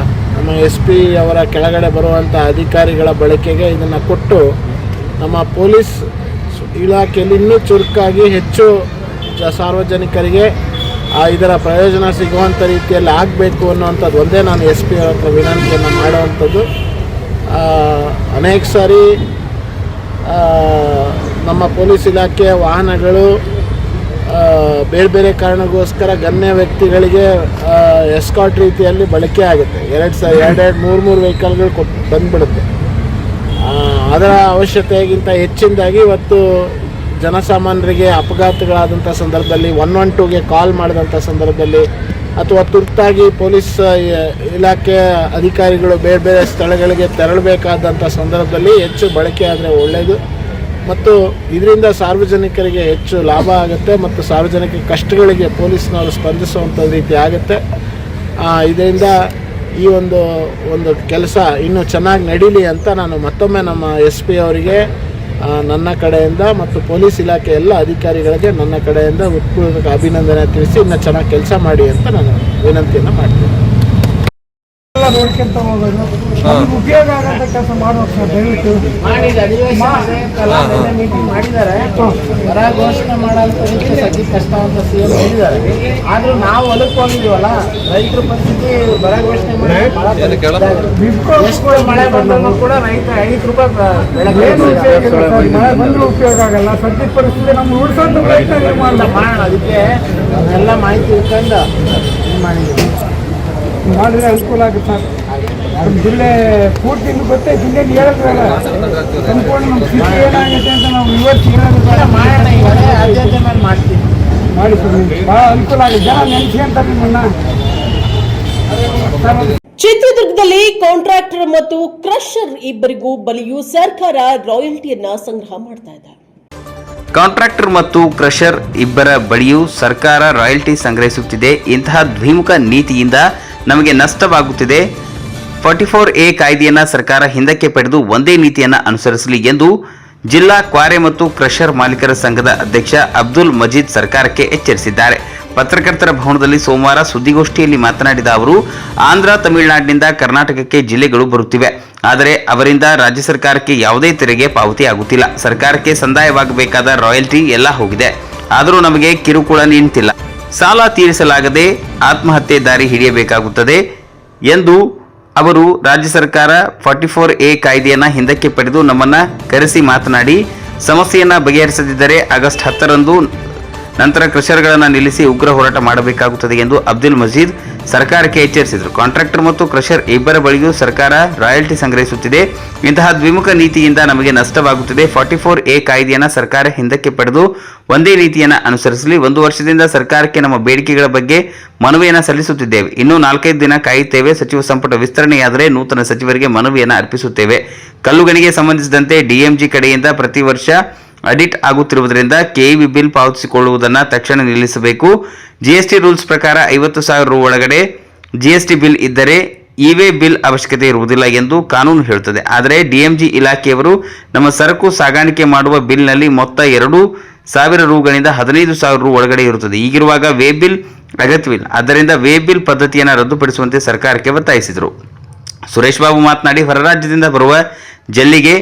ನಮ್ಮ SP ಅವರ ಕೆಳಗಡೆ ಬರುವಂಥ ಅಧಿಕಾರಿಗಳ ಬಳಕೆಗೆ ಇದನ್ನು ಕೊಟ್ಟು ನಮ್ಮ ಪೊಲೀಸ್ ಇಲಾಖೆಯಲ್ಲಿ ಇನ್ನೂ ಚುರುಕಾಗಿ ಹೆಚ್ಚು ಸಾರ್ವಜನಿಕರಿಗೆ ಇದರ ಪ್ರಯೋಜನ ಸಿಗುವಂಥ ರೀತಿಯಲ್ಲಿ ಆಗಬೇಕು ಅನ್ನುವಂಥದ್ದು ಒಂದೇ ನಾನು SP ಅವರ ಹತ್ರ ವಿನಂತಿಯನ್ನು ಮಾಡುವಂಥದ್ದು. ಅನೇಕ ಸಾರಿ ನಮ್ಮ ಪೊಲೀಸ್ ಇಲಾಖೆಯ ವಾಹನಗಳು ಬೇರೆ ಬೇರೆ ಕಾರಣಕ್ಕೋಸ್ಕರ ಗಣ್ಯ ವ್ಯಕ್ತಿಗಳಿಗೆ ಎಸ್ಕಾರ್ಟ್ ರೀತಿಯಲ್ಲಿ ಬಳಕೆ ಆಗುತ್ತೆ. 2-3 ವೆಹಿಕಲ್ಗಳು ಬಂದುಬಿಡುತ್ತೆ. ಅದರ ಅವಶ್ಯಕತೆಗಿಂತ ಹೆಚ್ಚಿನದಾಗಿ ಇವತ್ತು ಜನಸಾಮಾನ್ಯರಿಗೆ ಅಪಘಾತಗಳಾದಂಥ ಸಂದರ್ಭದಲ್ಲಿ 112ಗೆ ಕಾಲ್ ಮಾಡಿದಂಥ ಸಂದರ್ಭದಲ್ಲಿ, ಅಥವಾ ತುರ್ತಾಗಿ ಪೊಲೀಸ್ ಇಲಾಖೆ ಅಧಿಕಾರಿಗಳು ಬೇರೆ ಬೇರೆ ಸ್ಥಳಗಳಿಗೆ ತೆರಳಬೇಕಾದಂಥ ಸಂದರ್ಭದಲ್ಲಿ ಹೆಚ್ಚು ಬಳಕೆ ಆದರೆ ಒಳ್ಳೆಯದು. ಮತ್ತು ಇದರಿಂದ ಸಾರ್ವಜನಿಕರಿಗೆ ಹೆಚ್ಚು ಲಾಭ ಆಗುತ್ತೆ ಮತ್ತು ಸಾರ್ವಜನಿಕ ಕಷ್ಟಗಳಿಗೆ ಪೊಲೀಸ್ನವರು ಸ್ಪಂದಿಸುವಂಥ ರೀತಿ ಆಗುತ್ತೆ. ಇದರಿಂದ ಈ ಒಂದು ಕೆಲಸ ಇನ್ನೂ ಚೆನ್ನಾಗಿ ನಡೀಲಿ ಅಂತ ನಾನು ಮತ್ತೊಮ್ಮೆ ನಮ್ಮ SP ಅವರಿಗೆ ನನ್ನ ಕಡೆಯಿಂದ ಮತ್ತು ಪೊಲೀಸ್ ಇಲಾಖೆ ಎಲ್ಲ ಅಧಿಕಾರಿಗಳಿಗೆ ನನ್ನ ಕಡೆಯಿಂದ ಉತ್ಪೂರ್ವಕ ಅಭಿನಂದನೆ ತಿಳಿಸಿ ಇನ್ನೂ ಚೆನ್ನಾಗಿ ಕೆಲಸ ಮಾಡಿ ಅಂತ ನಾನು ವಿನಂತಿಯನ್ನು ಮಾಡ್ತೀನಿ. ನೋಡ್ಕೊಂತ ಹೋಗೋದು, ಉಪಯೋಗ ಆಗಂತ ಕೆಲಸ ಮಾಡ್ಬೇಕು ಸರ್. ದಯವಿಟ್ಟು ಮೀಟಿಂಗ್ ಮಾಡಿದ್ದಾರೆ, ಬರ ಘೋಷಣೆ ಮಾಡೋಂಥದಕ್ಕೆ ಸದ್ಯ ಕಷ್ಟ ಅಂತ CM ಹೇಳಿದ್ದಾರೆ. ಆದರೂ ನಾವು ಹೊಲಕ್ಕೆ ಹೋಗಿದ್ದೀವಲ್ಲ, ರೈತರ ಪರಿಸ್ಥಿತಿ ಬರ ಘೋಷಣೆ ಮಾಡಿ ಎಷ್ಟು ಮಳೆ ಬಂದರೂ ಕೂಡ ರೈತ 5 ರೂಪಾಯಿ ಮಳೆ ಬಂದರೂ ಉಪಯೋಗ ಆಗಲ್ಲ. ಸದ್ಯ ಪರಿಸ್ಥಿತಿ ನಮ್ಗೆ ಉಳಿಸೋದು ಮಾಡೋಣ. ಅದಕ್ಕೆ ಎಲ್ಲ ಮಾಹಿತಿ ಇಟ್ಕೊಂಡು ಮಾಡಿದ್ರೆ ಅನುಕೂಲ ಆಗುತ್ತೆ ಸರ್. ಜಿಲ್ಲೆ ಪೂರ್ತಿ ಗೊತ್ತೇ ಜಿಲ್ಲೆ ಹೇಳಿದ್ರಲ್ಲ ಸಂಪೂರ್ಣ ನಮ್ಮ ಸ್ಥಿತಿ ಏನಾಗುತ್ತೆ ಅಂತ ನಾವು ಇವತ್ತು ಆದ್ಯತೆ ಮೇಲೆ ಮಾಡ್ತೀವಿ ಮಾಡಿಸ್ತೀವಿ. ಭಾಳ ಅನುಕೂಲ ಆಗಿದೆ, ಜನ ನೆನೆಸ್ಕೊಂತಾರೆ ನಿಮ್ಮನ್ನ. ಚಿತ್ರದುರ್ಗದಲ್ಲಿ ಕಾಂಟ್ರಾಕ್ಟರ್ ಮತ್ತು ಕ್ರಷರ್ ಇಬ್ಬರಿಗೂ ಬಲಿಯೂ ಸರ್ಕಾರ ರಾಯಲ್ಟಿಯನ್ನ ಸಂಗ್ರಹ ಮಾಡ್ತಾ ಇದೆ. ಕಾಂಟ್ರಾಕ್ಟರ್ ಮತ್ತು ಕ್ರಷರ್ ಇಬ್ಬರ ಬಳಿಯೂ ಸರ್ಕಾರ ರಾಯಲ್ಟಿ ಸಂಗ್ರಹಿಸುತ್ತಿದೆ. ಇಂತಹ ದ್ವಿಮುಖ ನೀತಿಯಿಂದ ನಮಗೆ ನಷ್ಟವಾಗುತ್ತಿದೆ. 44A ಕಾಯ್ದೆಯನ್ನು ಸರ್ಕಾರ ಹಿಂದಕ್ಕೆ ಪಡೆದು ಒಂದೇ ನೀತಿಯನ್ನು ಅನುಸರಿಸಲಿ ಎಂದು ಜಿಲ್ಲಾ ಕ್ವಾರೆ ಮತ್ತು ಕ್ರಷರ್ ಮಾಲೀಕರ ಸಂಘದ ಅಧ್ಯಕ್ಷ ಅಬ್ದುಲ್ ಮಜೀದ್ ಸರ್ಕಾರಕ್ಕೆ ಎಚ್ಚರಿಸಿದ್ದಾರೆ. ಪತ್ರಕರ್ತರ ಭವನದಲ್ಲಿ ಸೋಮವಾರ ಸುದ್ದಿಗೋಷ್ಠಿಯಲ್ಲಿ ಮಾತನಾಡಿದ ಅವರು, ಆಂಧ್ರ ತಮಿಳುನಾಡಿನಿಂದ ಕರ್ನಾಟಕಕ್ಕೆ ಜಿಲ್ಲೆಗಳು ಬರುತ್ತಿವೆ. ಆದರೆ ಅವರಿಂದ ರಾಜ್ಯ ಸರ್ಕಾರಕ್ಕೆ ಯಾವುದೇ ತೆರಿಗೆ ಪಾವತಿ ಆಗುತ್ತಿಲ್ಲ. ಸರ್ಕಾರಕ್ಕೆ ಸಂದಾಯವಾಗಬೇಕಾದ ರಾಯಲ್ಟಿ ಎಲ್ಲ ಹೋಗಿದೆ. ಆದರೂ ನಮಗೆ ಕಿರುಕುಳ ನಿಂತಿಲ್ಲ. ಸಾಲ ತೀರಿಸಲಾಗದೆ ಆತ್ಮಹತ್ಯೆ ದಾರಿ ಹಿಡಿಯಬೇಕಾಗುತ್ತದೆ ಎಂದು ಅವರು ರಾಜ್ಯ ಸರ್ಕಾರ 44A ಕಾಯ್ದೆಯನ್ನು ಹಿಂದಕ್ಕೆ ಪಡೆದು ನಮ್ಮನ್ನು ಕರೆಸಿ ಮಾತನಾಡಿ, ಸಮಸ್ಯೆಯನ್ನು ಬಗೆಹರಿಸದಿದ್ದರೆ ಆಗಸ್ಟ್ 10ರಂದು ನಂತರ ಕ್ರಷರ್ಗಳನ್ನು ನಿಲ್ಲಿಸಿ ಉಗ್ರ ಹೋರಾಟ ಮಾಡಬೇಕಾಗುತ್ತದೆ ಎಂದು ಅಬ್ದುಲ್ ಮಜೀದ್ ಸರ್ಕಾರಕ್ಕೆ ಎಚ್ಚರಿಸಿದರು. ಕಾಂಟ್ರಾಕ್ಟರ್ ಮತ್ತು ಕ್ರಷರ್ ಇಬ್ಬರ ಬಳಿಯೂ ಸರ್ಕಾರ ರಾಯಲ್ಟಿ ಸಂಗ್ರಹಿಸುತ್ತಿದೆ. ಇಂತಹ ದ್ವಿಮುಖ ನೀತಿಯಿಂದ ನಮಗೆ ನಷ್ಟವಾಗುತ್ತಿದೆ. 44A ಕಾಯ್ದೆಯನ್ನು ಸರ್ಕಾರ ಹಿಂದಕ್ಕೆ ಪಡೆದು ಒಂದೇ ನೀತಿಯನ್ನು ಅನುಸರಿಸಲಿ. 1 ವರ್ಷದಿಂದ ಸರ್ಕಾರಕ್ಕೆ ನಮ್ಮ ಬೇಡಿಕೆಗಳ ಬಗ್ಗೆ ಮನವಿಯನ್ನು ಸಲ್ಲಿಸುತ್ತಿದ್ದೇವೆ. ಇನ್ನೂ 4-5 ದಿನ ಕಾಯುತ್ತೇವೆ. ಸಚಿವ ಸಂಪುಟ ವಿಸ್ತರಣೆಯಾದರೆ ನೂತನ ಸಚಿವರಿಗೆ ಮನವಿಯನ್ನು ಅರ್ಪಿಸುತ್ತೇವೆ. ಕಲ್ಲು ಗಣಿಗೆ ಸಂಬಂಧಿಸಿದಂತೆ DMG ಕಡೆಯಿಂದ ಪ್ರತಿ ವರ್ಷ ಆಡಿಟ್ ಆಗುತ್ತಿರುವುದರಿಂದ ಕೆಇಬಿ ಬಿಲ್ ಪಾವತಿಸಿಕೊಳ್ಳುವುದನ್ನು ತಕ್ಷಣ ನಿಲ್ಲಿಸಬೇಕು. GST ರೂಲ್ಸ್ ಪ್ರಕಾರ 50,000 ರು ಒಳಗಡೆ GST ಬಿಲ್ ಇದ್ದರೆ ಇ-ವೇ ಬಿಲ್ ಅವಶ್ಯಕತೆ ಇರುವುದಿಲ್ಲ ಎಂದು ಕಾನೂನು ಹೇಳುತ್ತದೆ. ಆದರೆ DMG ಇಲಾಖೆಯವರು ನಮ್ಮ ಸರಕು ಸಾಗಾಣಿಕೆ ಮಾಡುವ ಬಿಲ್ನಲ್ಲಿ ಮೊತ್ತ 2,000 ರುಗಳಿಂದ 15,000 ರು ಒಳಗಡೆ ಇರುತ್ತದೆ. ಹೀಗಿರುವಾಗ ವೇ ಬಿಲ್ ಅಗತ್ಯವಿಲ್ಲ. ಆದ್ದರಿಂದ ವೇ ಬಿಲ್ ಪದ್ಧತಿಯನ್ನು ರದ್ದುಪಡಿಸುವಂತೆ ಸರ್ಕಾರಕ್ಕೆ ಒತ್ತಾಯಿಸಿದರು. ಸುರೇಶ್ ಬಾಬು ಮಾತನಾಡಿ, ಹೊರ ರಾಜ್ಯದಿಂದ ಬರುವ ಜಲ್ಲಿಗೆ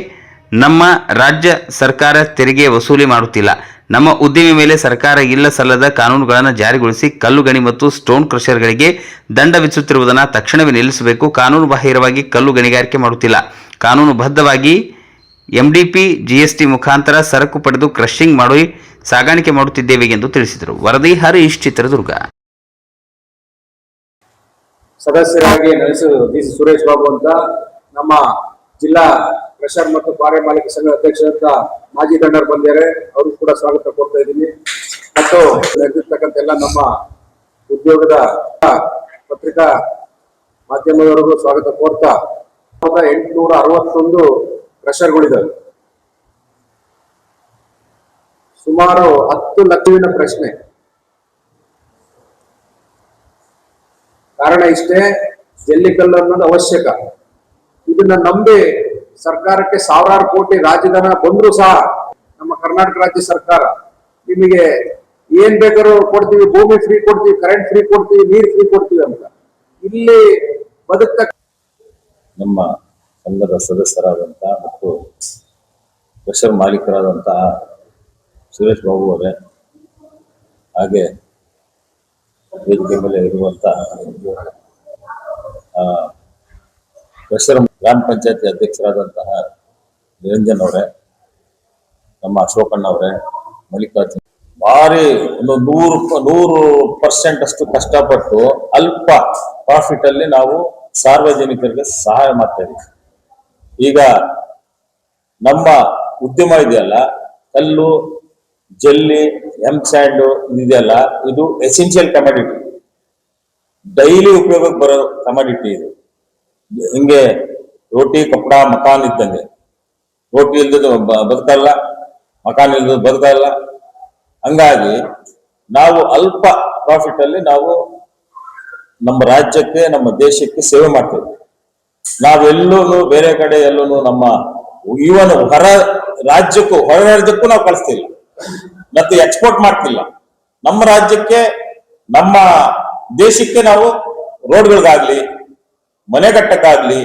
ನಮ್ಮ ರಾಜ್ಯ ಸರ್ಕಾರ ತೆರಿಗೆ ವಸೂಲಿ ಮಾಡುತ್ತಿಲ್ಲ. ನಮ್ಮ ಉದ್ದಿಮೆ ಮೇಲೆ ಸರ್ಕಾರ ಇಲ್ಲ ಸಲ್ಲದ ಕಾನೂನುಗಳನ್ನು ಜಾರಿಗೊಳಿಸಿ ಕಲ್ಲು ಗಣಿ ಮತ್ತು ಸ್ಟೋನ್ ಕ್ರಷರ್ಗಳಿಗೆ ದಂಡ ವಿಧಿಸುತ್ತಿರುವುದನ್ನು ತಕ್ಷಣವೇ ನಿಲ್ಲಿಸಬೇಕು. ಕಾನೂನು ಬಾಹಿರವಾಗಿ ಕಲ್ಲು ಗಣಿಗಾರಿಕೆ ಮಾಡುತ್ತಿಲ್ಲ. ಕಾನೂನುಬದ್ಧವಾಗಿ MDP GST ಮುಖಾಂತರ ಸರಕು ಪಡೆದು ಕ್ರಷಿಂಗ್ ಮಾಡಿ ಸಾಗಾಣಿಕೆ ಮಾಡುತ್ತಿದ್ದೇವೆ ಎಂದು ತಿಳಿಸಿದರು. ವರದಿ ಹರೀಶ್, ಚಿತ್ರದುರ್ಗ. ಸದಸ್ಯರಾಗಿ ಡಿ ಸಿ ಸುರೇಶ್ ಬಾಬು ಅಂತ ನಮ್ಮ ಜಿಲ್ಲಾ ಕ್ರಷರ್ ಮತ್ತು ಕ್ವಾರೆ ಮಾಲೀಕ ಸಂಘದ ಅಧ್ಯಕ್ಷರಂತ ಮಾಜಿ ದಂಡರು ಬಂದಿದ್ದಾರೆ. ಅವರು ಕೂಡ ಸ್ವಾಗತ ಕೊಡ್ತಾ ಇದ್ದೀನಿ. ಮತ್ತು ನಡೆದಿರ್ತಕ್ಕಂಥ ಎಲ್ಲ ನಮ್ಮ ಉದ್ಯೋಗದ ಪತ್ರಿಕಾ ಮಾಧ್ಯಮದವರೆಗೂ ಸ್ವಾಗತ ಕೋರ್ತಾ 861 ಕ್ರಷರ್ಗಳಿದ್ದಾವೆ. ಸುಮಾರು 10 ಲಕ್ಷವಿನ ಪ್ರಶ್ನೆ. ಕಾರಣ ಇಷ್ಟೇ, ಜಲ್ಲಿಕಲ್ಲು ಅನ್ನೋದು ಅವಶ್ಯಕ. ಇದನ್ನ ನಂಬಿ ಸರ್ಕಾರಕ್ಕೆ 1000 ಕೋಟಿ ರಾಜಧನ ಬಂದ್ರು ಸಹ ನಮ್ಮ ಕರ್ನಾಟಕ ರಾಜ್ಯ ಸರ್ಕಾರ ನಿಮಗೆ ಏನ್ ಬೇಕಾದ್ರೂ ಕೊಡ್ತೀವಿ, ಭೂಮಿ ಫ್ರೀ ಕೊಡ್ತೀವಿ, ಕರೆಂಟ್ ಫ್ರೀ ಕೊಡ್ತೀವಿ, ನೀರು ಫ್ರೀ ಕೊಡ್ತೀವಿ ಅಂತ ಇಲ್ಲಿ ಬದುಕ್ತಕ್ಕ ನಮ್ಮ ಸಂಘದ ಸದಸ್ಯರಾದಂತಹ ಮತ್ತು ಕ್ರಷರ್ ಮಾಲೀಕರಾದಂತಹ ಸುರೇಶ್ ಬಾಬು ಅವರೇ, ಹಾಗೆ ವೇದಿಕೆ ಮೇಲೆ ಇರುವಂತಹ ಕ್ರಷರ್ ಗ್ರಾಮ ಪಂಚಾಯತಿ ಅಧ್ಯಕ್ಷರಾದಂತಹ ನಿರಂಜನ್ ಅವರೇ, ನಮ್ಮ ಅಶೋಕಣ್ಣ ಅವರೇ, ಮಲ್ಲಿಕಾರ್ಜುನ್, ಭಾರಿ ಒಂದು 100% ಅಷ್ಟು ಕಷ್ಟಪಟ್ಟು ಅಲ್ಪ ಪ್ರಾಫಿಟ್ ಅಲ್ಲಿ ನಾವು ಸಾರ್ವಜನಿಕರಿಗೆ ಸಹಾಯ ಮಾಡ್ತಾ ಇದ್ದೀವಿ. ಈಗ ನಮ್ಮ ಉದ್ಯಮ ಇದೆಯಲ್ಲ, ಕಲ್ಲು, ಜಲ್ಲಿ, ಸ್ಯಾಂಡ್ ಇದೆಯಲ್ಲ, ಇದು ಎಸೆನ್ಷಿಯಲ್ ಕಮಾಡಿಟಿ, ಡೈಲಿ ಉಪಯೋಗಕ್ಕೆ ಬರೋ ಕಮಾಡಿಟಿ ಇದು. ಹಿಂಗೆ ರೋಟಿ ಕಪಡ ಮಕಾನ್ ಇದ್ದಂಗೆ, ರೋಟಿ ಇಲ್ದದ್ದು ಬದುಕಲ್ಲ, ಮಕಾನ್ ಇಲ್ದದ್ದು ಬದುಕಲ್ಲ. ಹಂಗಾಗಿ ನಾವು ಅಲ್ಪ ಪ್ರಾಫಿಟ್ ಅಲ್ಲಿ ನಾವು ನಮ್ಮ ರಾಜ್ಯಕ್ಕೆ, ನಮ್ಮ ದೇಶಕ್ಕೆ ಸೇವೆ ಮಾಡ್ತೇವೆ. ನಾವೆಲ್ಲೂ ಬೇರೆ ಕಡೆ ಎಲ್ಲೂ ನಮ್ಮ ಇವನ್ ಹೊರ ರಾಜ್ಯಕ್ಕೂ ನಾವು ಕಳಿಸ್ತಿಲ್ಲ, ಮತ್ತೆ ಎಕ್ಸ್ಪೋರ್ಟ್ ಮಾಡ್ತಿಲ್ಲ. ನಮ್ಮ ರಾಜ್ಯಕ್ಕೆ, ನಮ್ಮ ದೇಶಕ್ಕೆ ನಾವು ರೋಡ್ಗಳಿಗಾಗ್ಲಿ, ಮನೆಗಟ್ಟಕ್ಕಾಗ್ಲಿ,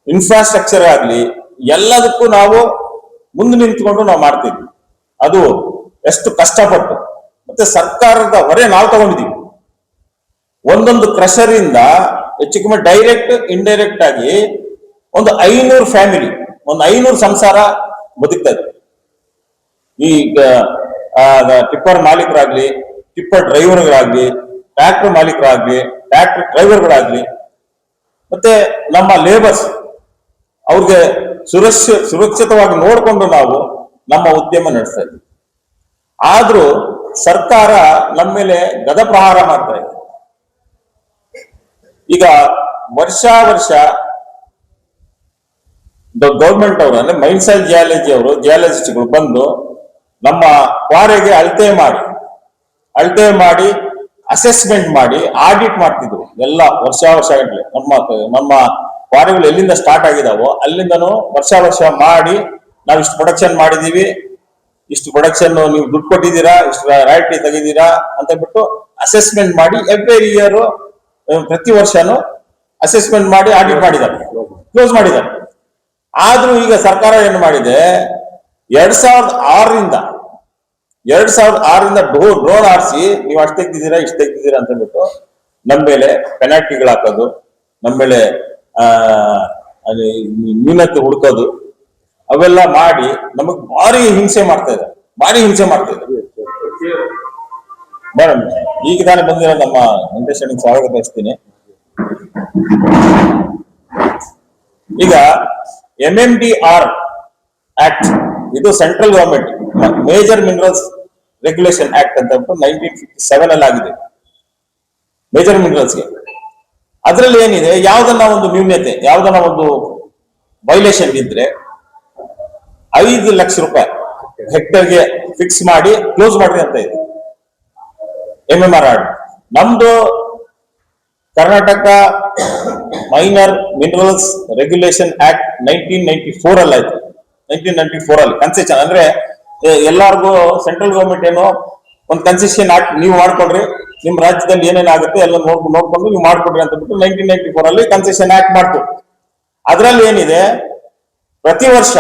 ಇನ್ಫ್ರಾಸ್ಟ್ರಕ್ಚರ್ ಆಗ್ಲಿ, ಎಲ್ಲದಕ್ಕೂ ನಾವು ಮುಂದೆ ನಿಂತ್ಕೊಂಡು ನಾವು ಮಾಡ್ತೀವಿ. ಅದು ಎಷ್ಟು ಕಷ್ಟಪಟ್ಟು, ಮತ್ತೆ ಸರ್ಕಾರದ ಹೊರೆ ನಾವು ತಗೊಂಡಿದ್ದೀವಿ. ಒಂದೊಂದು ಕ್ರಷರ್ ಇಂದ ಹೆಚ್ಚು ಕಮ್ಮಿ ಡೈರೆಕ್ಟ್ ಇಂಡೈರೆಕ್ಟ್ ಆಗಿ ಒಂದು 500 ಫ್ಯಾಮಿಲಿ, ಒಂದು 500 ಸಂಸಾರ ಬದುಕ್ತದೆ. ಈಗ ಟಿಪ್ಪರ್ ಮಾಲೀಕರಾಗ್ಲಿ, ಟಿಪ್ಪರ್ ಡ್ರೈವರ್ಗಳಾಗ್ಲಿ, ಟ್ರ್ಯಾಕ್ಟರ್ ಮಾಲೀಕರಾಗ್ಲಿ, ಟ್ರ್ಯಾಕ್ಟರ್ ಡ್ರೈವರ್ಗಳಾಗ್ಲಿ, ಮತ್ತೆ ನಮ್ಮ ಲೇಬರ್ಸ್ ಅವ್ರಿಗೆ ಸುರಕ್ಷಿತವಾಗಿ ನೋಡಿಕೊಂಡು ನಾವು ನಮ್ಮ ಉದ್ಯಮ ನಡೆಸ್ತಾ ಇದ್ದೀವಿ. ಆದ್ರೂ ಸರ್ಕಾರ ನಮ್ಮ ಮೇಲೆ ಗದಪ್ರಹಾರ ಮಾಡ್ತಾ ಇದೆ. ಈಗ ವರ್ಷ ಗೌರ್ಮೆಂಟ್ ಅವರು ಅಂದ್ರೆ ಮೈನ್ಸೈಲ್ ಜಿಯಾಲಜಿಸ್ಟ್ಗಳು ಬಂದು ನಮ್ಮ ಕ್ವಾರೆಗೆ ಅಳತೆ ಮಾಡಿ ಅಸೆಸ್ಮೆಂಟ್ ಮಾಡಿ ಆಡಿಟ್ ಮಾಡ್ತಿದ್ರು ಎಲ್ಲ ವರ್ಷ ಗಟ್ಟಲೆ. ನಮ್ಮ ಕ್ವಾರೆಗಳು ಎಲ್ಲಿಂದ ಸ್ಟಾರ್ಟ್ ಆಗಿದಾವೋ ಅಲ್ಲಿಂದನೂ ವರ್ಷ ಮಾಡಿ ನಾವು ಇಷ್ಟು ಪ್ರೊಡಕ್ಷನ್ ಮಾಡಿದೀವಿ, ಇಷ್ಟು ಪ್ರೊಡಕ್ಷನ್ ನೀವು ದುಡ್ಡು ಕೊಟ್ಟಿದ್ದೀರಾ, ಇಷ್ಟು ರಾಯಲ್ಟಿ ತೆಗಿದ್ದೀರಾ ಅಂತ ಬಿಟ್ಟು ಅಸೆಸ್ಮೆಂಟ್ ಮಾಡಿ ಎವ್ರಿ ಇಯರ್ ಪ್ರತಿ ವರ್ಷನೂ ಅಸೆಸ್ಮೆಂಟ್ ಮಾಡಿ ಆಡಿಟ್ ಮಾಡಿದ್ದಾರೆ, ಕ್ಲೋಸ್ ಮಾಡಿದ್ದಾರೆ. ಆದ್ರೂ ಈಗ ಸರ್ಕಾರ ಏನು ಮಾಡಿದೆ, 2006ರಿಂದ ಡ್ರೋನ್ ಆರಿಸಿ ನೀವು ಅಷ್ಟು ತೆಗ್ದಿದ್ದೀರಾ ಇಷ್ಟು ತೆಗ್ದಿದ್ದೀರಾ ಅಂತ ಬಿಟ್ಟು ನಮ್ಮ ಮೇಲೆ ಪೆನಾಲ್ಟಿಗಳು ಹಾಕೋದು, ನಮ್ಮ ಮೇಲೆ ನ್ಯೂನತೆ ಹುಡ್ಕೋದು, ಅವೆಲ್ಲ ಮಾಡಿ ನಮಗ್ ಭಾರಿ ಹಿಂಸೆ ಮಾಡ್ತಾ ಇದ್ದಾರೆ. ಮೇಡಮ್, ಈಗ ತಾನೇ ಬಂದಿರೋ ನಮ್ಮ ವೆಂಕಟೇಶನಿಗೆ ಸ್ವಾಗತ ಬಯಸ್ತೀನಿ. ಈಗ MMDR ಆಕ್ಟ್, ಇದು central government major minerals regulation act ಅಂತ 1957 ಅಲ್ಲಿ ಆಗಿದೆ ಮೇಜರ್ ಮಿನರಲ್ಸ್ಗೆ. ಅದರಲ್ಲಿ ಏನಿದೆ, ಯಾವ್ದನ್ನ ಒಂದು ನ್ಯೂನ್ಯತೆ, ಯಾವ್ದನ್ನ ಒಂದು ವೈಲೇಷನ್ ಇದ್ರೆ 5 ಲಕ್ಷ ರೂಪಾಯಿ ಹೆಕ್ಟರ್ಗೆ ಫಿಕ್ಸ್ ಮಾಡಿ ಕ್ಲೋಸ್ ಮಾಡ್ರಿ ಅಂತ ಇದೆ MMR ಆರ್ಡ್. ನಮ್ದು Karnataka minor minerals regulation act 1994 ಅಲ್ಲಿ ಆಯ್ತು. 1994 ಅಲ್ಲಿ ಕನ್ಸೆಷನ್ ಅಂದ್ರೆ ಎಲ್ಲಾರ್ಗು ಸೆಂಟ್ರಲ್ ಗವರ್ಮೆಂಟ್ ಏನೋ ಒಂದು ಕನ್ಸೆಷನ್ ಆಕ್ಟ್ ನೀವು ಮಾಡ್ಕೊಡ್ರಿ, ನಿಮ್ ರಾಜ್ಯದಲ್ಲಿ ಏನೇನಾಗುತ್ತೆ ಎಲ್ಲ ನೋಡ್ಕೊಂಡು ನೀವು ಮಾಡ್ಕೊಡ್ರಿ ಅಂತ ಬಿಟ್ಟು 1994 ಅಲ್ಲಿ ಕನ್ಸೆಷನ್ ಆಕ್ಟ್ ಮಾಡ್ತು. ಅದ್ರಲ್ಲಿ ಏನಿದೆ, ಪ್ರತಿ ವರ್ಷ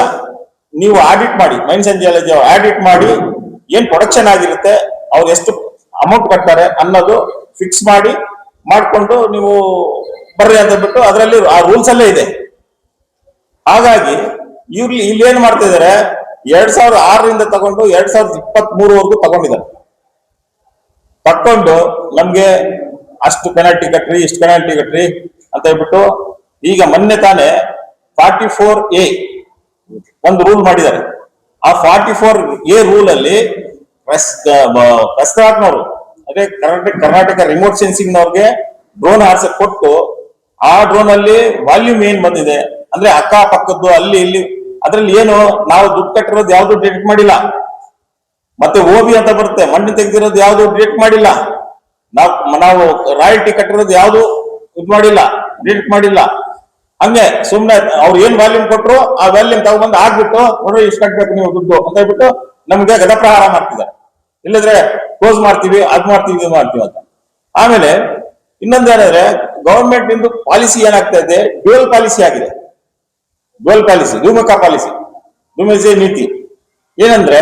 ನೀವು ಆಡಿಟ್ ಮಾಡಿ, ಮೈನ್ಸ್ ಅಂಡ್ ಜಿಯಾಲಜಿ ಆಡಿಟ್ ಮಾಡಿ ಏನ್ ಪ್ರೊಡಕ್ಷನ್ ಆಗಿರುತ್ತೆ, ಅವ್ರು ಎಷ್ಟು ಅಮೌಂಟ್ ಕಟ್ತಾರೆ ಅನ್ನೋದು ಫಿಕ್ಸ್ ಮಾಡ್ಕೊಂಡು ನೀವು ಬರ್ರಿ ಅಂತ ಬಿಟ್ಟು ಅದರಲ್ಲಿ ಆ ರೂಲ್ಸ್ ಅಲ್ಲೇ ಇದೆ. ಹಾಗಾಗಿ ಇವ್ರು ಇಲ್ಲಿ ಏನ್ ಮಾಡ್ತಾ ಇದಾರೆ, 2006ರಿಂದ ತಗೊಂಡು 2023ವರೆಗೂ ತಗೊಂಡಿದ್ದಾರೆ. ತಕೊಂಡು ನಮ್ಗೆ ಅಷ್ಟು ಪೆನಾಲ್ಟಿ ಕಟ್ರಿ, ಇಷ್ಟು ಪೆನಾಲ್ಟಿ ಕಟ್ರಿ ಅಂತ ಹೇಳ್ಬಿಟ್ಟು ಈಗ ಮೊನ್ನೆ ತಾನೇ 44A ಒಂದು ರೂಲ್ ಮಾಡಿದ್ದಾರೆ. ಆ 44A ರೂಲ್ ಅಲ್ಲಿ ಕಸ್ತಾಟ್ನವರು ಅದೇ ಕರ್ನಾಟಕ ರಿಮೋಟ್ ಸೆನ್ಸಿಂಗ್ ನವ್ರಿಗೆ ಡ್ರೋನ್ ಹಾರ್ಸಕ್ ಕೊಟ್ಟು, ಆ ಡ್ರೋನ್ ಅಲ್ಲಿ ವಾಲ್ಯೂಮ್ ಏನ್ ಬಂದಿದೆ ಅಂದ್ರೆ ಅಕ್ಕ ಪಕ್ಕದ್ದು ಅಲ್ಲಿ ಇಲ್ಲಿ, ಅದ್ರಲ್ಲಿ ಏನು ನಾವು ದುಡ್ಡು ಕಟ್ಟಿರೋದು ಯಾವ್ದು ಡಿಟೆಕ್ಟ್ ಮಾಡಿಲ್ಲ. ಮತ್ತೆ OB ಅಂತ ಬರುತ್ತೆ, ಮಣ್ಣು ತೆಗೆದಿರೋದು ಯಾವ್ದು ಡಿಟೆಕ್ಟ್ ಮಾಡಿಲ್ಲ. ನಾವು ರಾಯಲ್ಟಿ ಕಟ್ಟಿರೋದು ಯಾವ್ದು ಡಿಟೆಕ್ಟ್ ಮಾಡಿಲ್ಲ. ಹಂಗೆ ಸುಮ್ನೆ ಅವ್ರು ಏನ್ ವ್ಯಾಲ್ಯೂಮ್ ಕೊಟ್ರು ಆ ವ್ಯಾಲ್ಯೂಮ್ ತಗೊಂಡ್ಬಂದು ಆಗ್ಬಿಟ್ಟು ನೋಡ್ರಿ ಇಷ್ಟು ಕಟ್ಬೇಕು ನೀವು ದುಡ್ಡು ಅಂತ ಹೇಳ್ಬಿಟ್ಟು ನಮ್ಗೆ ಗದಪ್ರಹಾರ ಮಾಡ್ತಿದ್ದಾರೆ. ಇಲ್ಲದ್ರೆ ಕ್ಲೋಸ್ ಮಾಡ್ತೀವಿ, ಅದ್ ಮಾಡ್ತೀವಿ, ಇದು ಮಾಡ್ತೀವಿ ಅಂತ. ಆಮೇಲೆ ಇನ್ನೊಂದೇನಂದ್ರೆ, ಗವರ್ಮೆಂಟ್ ಇಂದು ಪಾಲಿಸಿ ಏನಾಗ್ತಾ ಇದೆ, ಡ್ಯುಯಲ್ ಪಾಲಿಸಿ ಆಗಿದೆ. ದ್ವಿಮುಖ ನೀತಿ ಏನಂದ್ರೆ,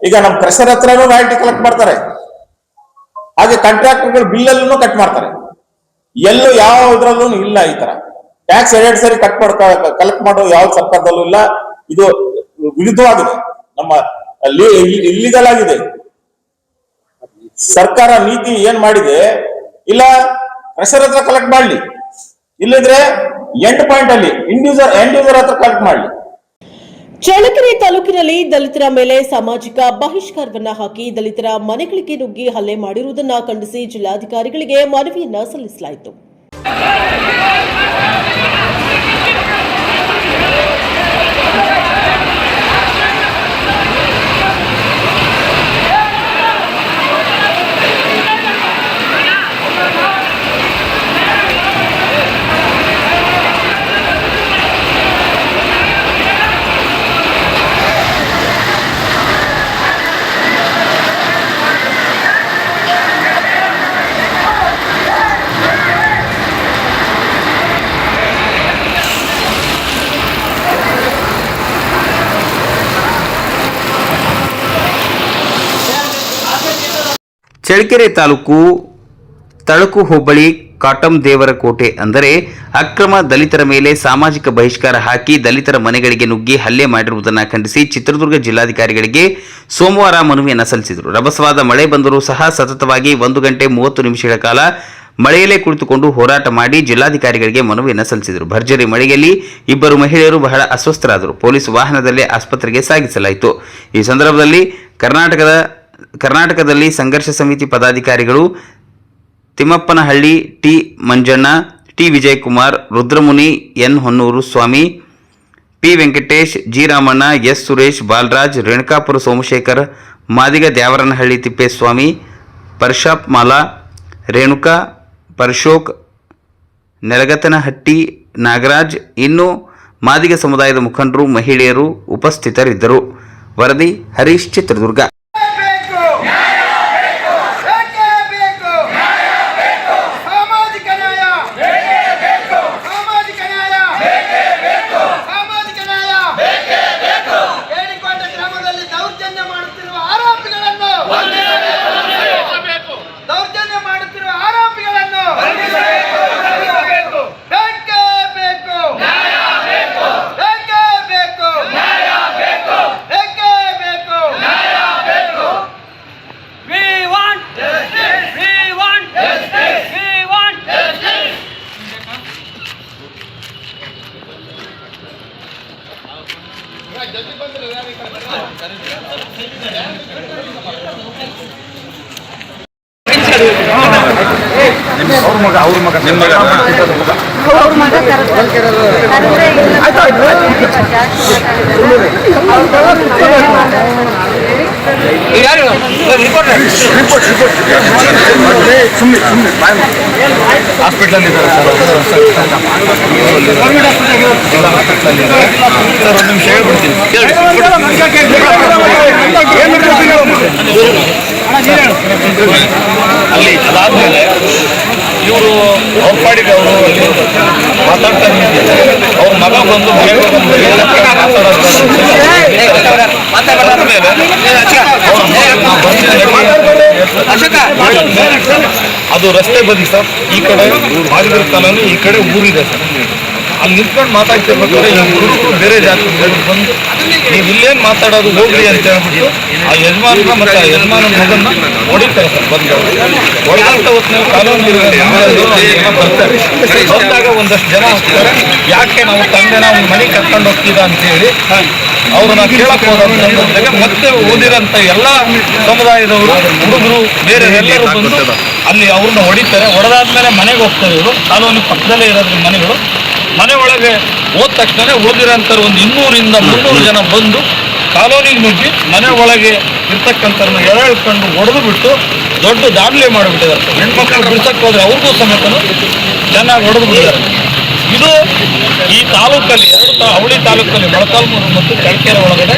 ಈಗ ನಮ್ ಕ್ರಷರ್ ಹತ್ರನೂ ರಾಯಲ್ಟಿ ಕಲೆಕ್ಟ್ ಮಾಡ್ತಾರೆ, ಹಾಗೆ ಕಾಂಟ್ರಾಕ್ಟರ್ಗಳು ಬಿಲ್ಲಲ್ಲೂ ಕಟ್ ಮಾಡ್ತಾರೆ. ಎಲ್ಲೂ ಯಾವ ಇದ್ರಲ್ಲೂ ಇಲ್ಲ ಈ ತರ ಟ್ಯಾಕ್ಸ್ 2 ಸರಿ ಕಲೆಕ್ಟ್ ಮಾಡೋ ಯಾವ ಸರ್ಕಾರದಲ್ಲೂ ಇಲ್ಲ. ಇದು ವಿರುದ್ಧವಾಗಿದೆ, ನಮ್ಮ ಇಲ್ಲಿಗಲ್ ಆಗಿದೆ. ಸರ್ಕಾರ ನೀತಿ ಏನ್ ಮಾಡಿದೆ, ಇಲ್ಲ ಕ್ರಷರ್ ಹತ್ರ ಕಲೆಕ್ಟ್ ಮಾಡ್ಲಿ, ಇಲ್ಲಿದ್ರೆ ಎಂಡ್ ಪಾಯಿಂಟ್ ಅಲ್ಲಿ ಎಂಡ್ ಯೂಸರ್ ಹತ್ರ ಕಲೆಕ್ಟ್ ಮಾಡ್ಲಿ. ಚಳ್ಳಕೆರೆ ತಾಲೂಕಿನಲ್ಲಿ ದಲಿತರ ಮೇಲೆ ಸಾಮಾಜಿಕ ಬಹಿಷ್ಕಾರವನ್ನ ಹಾಕಿ ದಲಿತರ ಮನೆಗಳಿಗೆ ನುಗ್ಗಿ ಹಲ್ಲೆ ಮಾಡಿರುವುದನ್ನು ಖಂಡಿಸಿ ಜಿಲ್ಲಾಧಿಕಾರಿಗಳಿಗೆ ಮನವಿಯನ್ನ ಸಲ್ಲಿಸಲಾಯಿತು. ಚಳ್ಳಕೆರೆ ತಾಲೂಕು ತಳಕು ಹೋಬಳಿ ಕಾಟಂದೇವರಕೋಟೆ ಅಂದರೆ ಅಕ್ರಮ ದಲಿತರ ಮೇಲೆ ಸಾಮಾಜಿಕ ಬಹಿಷ್ಕಾರ ಹಾಕಿ ದಲಿತರ ಮನೆಗಳಿಗೆ ನುಗ್ಗಿ ಹಲ್ಲೆ ಮಾಡಿರುವುದನ್ನು ಖಂಡಿಸಿ ಚಿತ್ರದುರ್ಗ ಜಿಲ್ಲಾಧಿಕಾರಿಗಳಿಗೆ ಸೋಮವಾರ ಮನವಿಯನ್ನು ಸಲ್ಲಿಸಿದರು. ರಭಸವಾದ ಮಳೆ ಬಂದರೂ ಸಹ ಸತತವಾಗಿ 1 ಗಂಟೆ 30 ನಿಮಿಷಗಳ ಕಾಲ ಮಳೆಯಲ್ಲೇ ಕುಳಿತುಕೊಂಡು ಹೋರಾಟ ಮಾಡಿ ಜಿಲ್ಲಾಧಿಕಾರಿಗಳಿಗೆ ಮನವಿಯನ್ನು ಸಲ್ಲಿಸಿದರು. ಭರ್ಜರಿ ಮಳೆಯಲ್ಲಿ ಇಬ್ಬರು ಮಹಿಳೆಯರು ಬಹಳ ಅಸ್ವಸ್ಥರಾದರು. ಪೊಲೀಸ್ ವಾಹನದಲ್ಲೇ ಆಸ್ಪತ್ರೆಗೆ ಸಾಗಿಸಲಾಯಿತು. ಈ ಸಂದರ್ಭದಲ್ಲಿ ಕರ್ನಾಟಕದಲ್ಲಿ ಸಂಘರ್ಷ ಸಮಿತಿ ಪದಾಧಿಕಾರಿಗಳು Thimmappanahalli, T Manjanna, T Vijayakumar, Rudramuni, N Honnuru Swamy, P Venkatesh, G Ramanna, S Suresh, Balaraj, Renukapura Somashekar, Madiga Dyavaranahalli Thippeswamy, ಪರ್ಶಾಪ್ ಮಾಲಾ, ರೇಣುಕಾ, ಪರಶೋಕ್, ನೆಲಗತನಹಟ್ಟಿ ನಾಗರಾಜ್, ಇನ್ನು ಮಾದಿಗ ಸಮುದಾಯದ ಮುಖಂಡರು, ಮಹಿಳೆಯರು ಉಪಸ್ಥಿತರಿದ್ದರು. ವರದಿ ಹರೀಶ್, ಚಿತ್ರದುರ್ಗ. ಹಾಸ್ಪಿಟಲ್ ಇದ್ದಾರೆ ಸರ್, ಒಂದು ನಿಮಿಷ ಹೇಳ್ಬಿಡ್ತೀನಿ. ಅಲ್ಲಿ ಅದಾದ್ಮೇಲೆ ಇವರು ಅವ್ರ ಪಾಡಿಗೆ ಅವರು ಮಾತಾಡ್ತಾ ಇದ್ದಾರೆ. ಅವ್ರ ಮಗ ಬಂದು ಅದು ರಸ್ತೆ ಬದಿ ಸರ್, ಈ ಕಡೆ ಮಾದಿಗರ ಕಾಲೋನಿ, ಈ ಕಡೆ ಊರಿದೆ ಸರ್. ಅಲ್ಲಿ ನಿಂತ್ಕೊಂಡು ಮಾತಾಡ್ತಿರ್ಬೇಕಾದ್ರೆ ಈ ಹುಡುಗರು ಬೇರೆ ಜಾತಿ ಬಂದು ನೀವು ಇಲ್ಲೇನು ಮಾತಾಡೋದು ಹೋಗ್ಲಿ ಅಂತ ಹೇಳ್ಬಿಟ್ಟು ಆ ಯಜಮಾನ ಮತ್ತೆ ಆ ಯಜಮಾನ ಮಗನ್ನ ಹೊಡಿತಾರೆ ಸರ್. ಬಂದು ಹೊಡೆದಂತ ಹೊತ್ತಿನಲ್ಲಿ ಕಾಲೋನಿ ಬರ್ತಾರೆ. ಬಂದಾಗ ಒಂದಷ್ಟು ಜನ ಹೋಗ್ತಾರೆ, ಯಾಕೆ ನಾವು ತಂದೆನ ಒಂದು ಮನೆಗೆ ಕರ್ಕೊಂಡು ಹೋಗ್ತಿದ್ದ ಅಂತ ಹೇಳಿ ಅವ್ರನ್ನ ಕೇಳಕ್ ಹೋದಾಗ ಮತ್ತೆ ಓದಿರೋಂಥ ಎಲ್ಲ ಸಮುದಾಯದವರು ಹುಡುಗರು ಬೇರೆ ಎಲ್ಲರೂ ಬಂದು ಅಲ್ಲಿ ಅವ್ರನ್ನ ಹೊಡಿತಾರೆ. ಹೊಡೆದಾದ್ಮೇಲೆ ಮನೆಗೆ ಹೋಗ್ತಾರೆ. ಇವರು ಕಾಲೋನಿ ಪಕ್ಕದಲ್ಲೇ ಇರೋದ್ರ ಮನೆಗಳು. ಮನೆ ಒಳಗೆ ಹೋದ ತಕ್ಷಣ ಓದಿರೋಂಥವ್ರು ಒಂದು 200ರಿಂದ 300 ಜನ ಬಂದು ಕಾಲೋನಿಗೆ ನುಗ್ಗಿ ಮನೆ ಒಳಗೆ ಇರ್ತಕ್ಕಂಥವ್ರನ್ನ ಎಳೆಳ್ಕೊಂಡು ಹೊಡೆದು ಬಿಟ್ಟು ದೊಡ್ಡ ದಾಖಲೆ ಮಾಡಿಬಿಟ್ಟಿದ್ದಾರೆ. ಹೆಣ್ಮಕ್ಳು ಬಿಡ್ಸಕ್ಕೆ ಹೋದ್ರೆ ಅವ್ರಿಗೂ ಸಮೇತನು ಚೆನ್ನಾಗಿ ಹೊಡೆದು ಬಿಟ್ಟಿದ್ದಾರೆ. ಇದು ಈ ತಾಲೂಕಲ್ಲಿ ಅವಳಿ ತಾಲೂಕಲ್ಲಿ ಮೊಳಕಾಲ್ಮೂರು ಮತ್ತು ಚಳ್ಳಕೆರೆ ಒಳಗಡೆ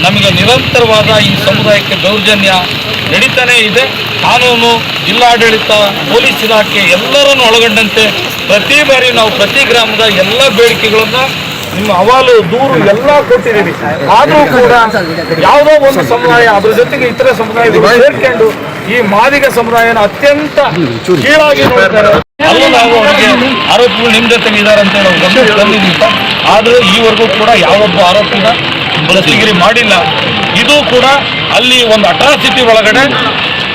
ನಮಗೆ ನಿರಂತರವಾದ ಈ ಸಮುದಾಯಕ್ಕೆ ದೌರ್ಜನ್ಯ ನಡೀತಾನೇ ಇದೆ. ಕಾನೂನು, ಜಿಲ್ಲಾಡಳಿತ, ಪೊಲೀಸ್ ಇಲಾಖೆ ಎಲ್ಲರನ್ನು ಒಳಗೊಂಡಂತೆ ಪ್ರತಿ ಬಾರಿ ನಾವು ಪ್ರತಿ ಗ್ರಾಮದ ಎಲ್ಲ ಬೇಡಿಕೆಗಳನ್ನು ನಿಮ್ಮ ಅಹವಾಲು, ದೂರು ಎಲ್ಲ ಕೊಟ್ಟಿದ್ದೀವಿ. ಆದರೂ ಕೂಡ ಯಾವುದೋ ಒಂದು ಸಮುದಾಯ ಅದ್ರ ಜೊತೆಗೆ ಇತರೆ ಸಮುದಾಯಗಳು ಸೇರ್ಕೊಂಡು ಈ ಮಾದಿಗ ಸಮುದಾಯನ ಅತ್ಯಂತ ಕೀಳಾಗಿ ನೋಡ್ತಾರೆ. ಅಲ್ಲೂ ನಾವು ಅವರಿಗೆ ಆರೋಪಿಗಳು ನಿಮ್ಮ ಜೊತೆಗೆ ಇದ್ದಾರೆ ಅಂತ ನಾವು ಗಮನ ತಂದಿದ್ದೀವಿ. ಆದರೆ ಈವರೆಗೂ ಕೂಡ ಯಾವೊಬ್ಬ ಆರೋಪಿನ ದಸ್ತಗಿರಿ ಮಾಡಿಲ್ಲ. ಇದು ಕೂಡ ಅಲ್ಲಿ ಒಂದು ಅಟ್ರಾಸಿಟಿ ಒಳಗಡೆ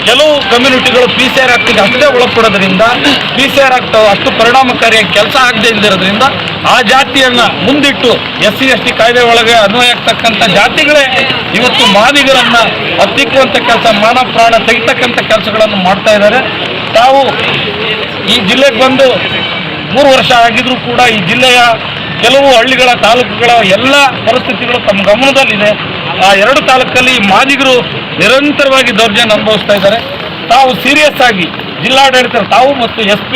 ಕೆಲವು ಕಮ್ಯುನಿಟಿಗಳು PCR ಆಕ್ಟಿಗೆ ಅಷ್ಟೇ ಒಳಪಡೋದ್ರಿಂದ, PCR ಆಕ್ಟ್ ಅಷ್ಟು ಪರಿಣಾಮಕಾರಿಯಾಗಿ ಕೆಲಸ ಆಗದೆ ಇಲ್ಲದಿರೋದ್ರಿಂದ ಆ ಜಾತಿಯನ್ನ ಮುಂದಿಟ್ಟು SC ST ಕಾಯ್ದೆ ಒಳಗೆ ಅನ್ವಯ ಆಗ್ತಕ್ಕಂಥ ಜಾತಿಗಳೇ ಇವತ್ತು ಮಾದಿಗರನ್ನ ಹತ್ತಿಕ್ಕುವಂಥ ಕೆಲಸ, ಮಾನ ಪ್ರಾಣ ತೆಗಿತಕ್ಕಂಥ ಕೆಲಸಗಳನ್ನು ಮಾಡ್ತಾ ಇದ್ದಾರೆ. ತಾವು ಈ ಜಿಲ್ಲೆಗೆ ಬಂದು 3 ವರ್ಷ ಆಗಿದ್ರೂ ಕೂಡ ಈ ಜಿಲ್ಲೆಯ ಕೆಲವು ಹಳ್ಳಿಗಳ, ತಾಲೂಕುಗಳ ಎಲ್ಲ ಪರಿಸ್ಥಿತಿಗಳು ತಮ್ಮ ಗಮನದಲ್ಲಿದೆ. ಆ 2 ತಾಲೂಕಲ್ಲಿ ಮಾದಿಗರು ನಿರಂತರವಾಗಿ ದೌರ್ಜನ್ಯ ಅನುಭವಿಸ್ತಾ ಇದ್ದಾರೆ. ತಾವು ಸೀರಿಯಸ್ ಆಗಿ ಜಿಲ್ಲಾಡಳಿತ, ತಾವು ಮತ್ತು SP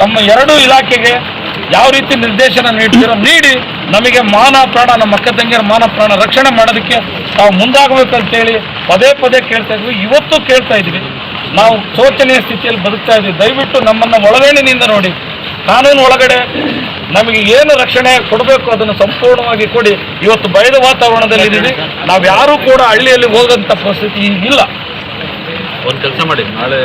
ತಮ್ಮ 2 ಇಲಾಖೆಗೆ ಯಾವ ರೀತಿ ನಿರ್ದೇಶನ ನೀಡಿ ನಮಗೆ ಮಾನ ಪ್ರಾಣ, ನಮ್ಮ ಅಕ್ಕ ತಂಗಿಯರ ಮಾನ ಪ್ರಾಣ ರಕ್ಷಣೆ ಮಾಡೋದಕ್ಕೆ ತಾವು ಮುಂದಾಗಬೇಕಂತೇಳಿ ಪದೇ ಪದೇ ಕೇಳ್ತಾ ಇದ್ವಿ. ಇವತ್ತು ಕೇಳ್ತಾ ಇದ್ವಿ. ನಾವು ಶೋಚನೀಯ ಸ್ಥಿತಿಯಲ್ಲಿ ಬದುಕ್ತಾ ಇದ್ವಿ. ದಯವಿಟ್ಟು ನಮ್ಮನ್ನು ಒಳಗೇಣಿನಿಂದ ನೋಡಿ. ಕಾನೂನು ಒಳಗಡೆ ನಮಗೆ ಏನು ರಕ್ಷಣೆ ಕೊಡಬೇಕು ಅದನ್ನು ಸಂಪೂರ್ಣವಾಗಿ ಕೊಡಿ. ಇವತ್ತು ಭಯದ ವಾತಾವರಣದಲ್ಲಿದ್ದೀವಿ. ನಾವು ಯಾರೂ ಕೂಡ ಹಳ್ಳಿಯಲ್ಲಿ ಹೋದಂಥ ಪರಿಸ್ಥಿತಿ ಇಲ್ಲ. ಒಂದು ಕೆಲಸ ಮಾಡಿ, ನಾಳೆ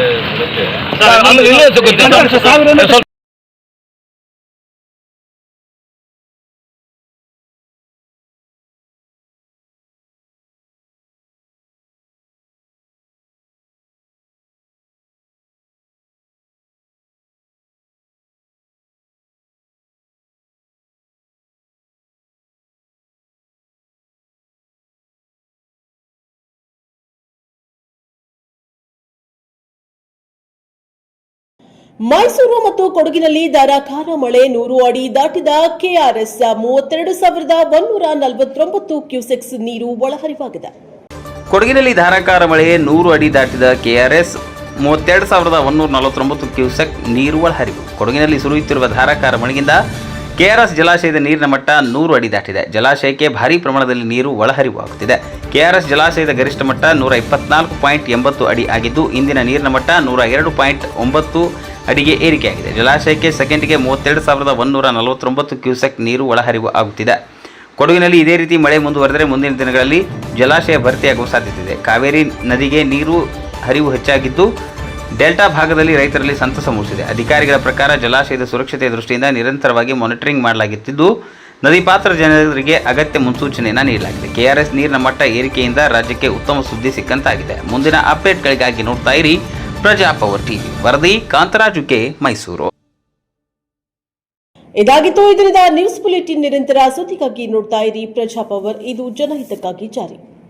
ಮೈಸೂರು ಮತ್ತು ಕೊಡಗಿನಲ್ಲಿ ಧಾರಾಕಾರ ಮಳೆ 100 ಅಡಿ ದಾಟಿದ ಕೆಆರ್ಎಸ್ 32,149 ಕ್ಯೂಸೆಕ್ಸ್ ನೀರು ಒಳಹರಿವಾಗಿದೆ. ಕೊಡಗಿನಲ್ಲಿ ಧಾರಾಕಾರ ಮಳೆ 100 ಅಡಿ ದಾಟಿದ ಕೆಆರ್ಎಸ್ 32,149 ಕ್ಯೂಸೆಕ್ ನೀರು ಒಳಹರಿವು. ಕೊಡಗಿನಲ್ಲಿ ಸುರಿಯುತ್ತಿರುವ ಧಾರಾಕಾರ ಮಳೆಯಿಂದ ಕೆಆರ್ಎಸ್ ಜಲಾಶಯದ ನೀರಿನ ಮಟ್ಟ 100 ಅಡಿ ದಾಟಿದೆ. ಜಲಾಶಯಕ್ಕೆ ಭಾರೀ ಪ್ರಮಾಣದಲ್ಲಿ ನೀರು ಒಳಹರಿವು ಆಗುತ್ತಿದೆ. ಕೆಆರ್ಎಸ್ ಜಲಾಶಯದ ಗರಿಷ್ಠ ಮಟ್ಟ 124.80 ಅಡಿ ಆಗಿದ್ದು ಇಂದಿನ ನೀರಿನ ಮಟ್ಟ 102.9 ಅಡಿಗೆ ಏರಿಕೆಯಾಗಿದೆ. ಜಲಾಶಯಕ್ಕೆ ಸೆಕೆಂಡ್ಗೆ 32,149 ಕ್ಯೂಸೆಕ್ ನೀರು ಒಳಹರಿವು ಆಗುತ್ತಿದೆ. ಕೊಡಗಿನಲ್ಲಿ ಇದೇ ರೀತಿ ಮಳೆ ಮುಂದುವರೆದರೆ ಮುಂದಿನ ದಿನಗಳಲ್ಲಿ ಜಲಾಶಯ ಭರ್ತಿಯಾಗುವ ಸಾಧ್ಯತೆ ಇದೆ. ಕಾವೇರಿ ನದಿಗೆ ನೀರು ಹರಿವು ಹೆಚ್ಚಾಗಿದ್ದು ಡೆಲ್ಟಾ ಭಾಗದಲ್ಲಿ ರೈತರಲ್ಲಿ ಸಂತಸ ಮೂಡಿಸಿದೆ. ಅಧಿಕಾರಿಗಳ ಪ್ರಕಾರ ಜಲಾಶಯದ ಸುರಕ್ಷತೆಯ ದೃಷ್ಟಿಯಿಂದ ನಿರಂತರವಾಗಿ ಮಾನಿಟರಿಂಗ್ ಮಾಡಲಾಗುತ್ತಿದ್ದು ನದಿ ಪಾತ್ರ ಜನರಿಗೆ ಅಗತ್ಯ ಮುನ್ಸೂಚನೆಯನ್ನು ನೀಡಲಾಗಿದೆ. ಕೆಆರ್ಎಸ್ ನೀರಿನ ಮಟ್ಟ ಏರಿಕೆಯಿಂದ ರಾಜ್ಯಕ್ಕೆ ಉತ್ತಮ ಸುದ್ದಿ ಸಿಕ್ಕಂತಾಗಿದೆ. ಮುಂದಿನ ಅಪ್ಡೇಟ್ಗಳಿಗಾಗಿ ನೋಡ್ತಾ ಇರಿ ಪ್ರಜಾಪವರ್ ಟಿವಿ. ವರದಿ ಕಾಂತರಾಜು ಕೆ, ಮೈಸೂರು. ಇದಾಗಿತ್ತು ಇದರಿಂದ ನ್ಯೂಸ್ ಬುಲೆಟಿನ್. ನಿರಂತರ ಸುದ್ದಿಗಾಗಿ ನೋಡ್ತಾ ಇರಿ ಪ್ರಜಾಪವರ್. ಇದು ಜನಹಿತಕ್ಕಾಗಿ ಜಾರಿ.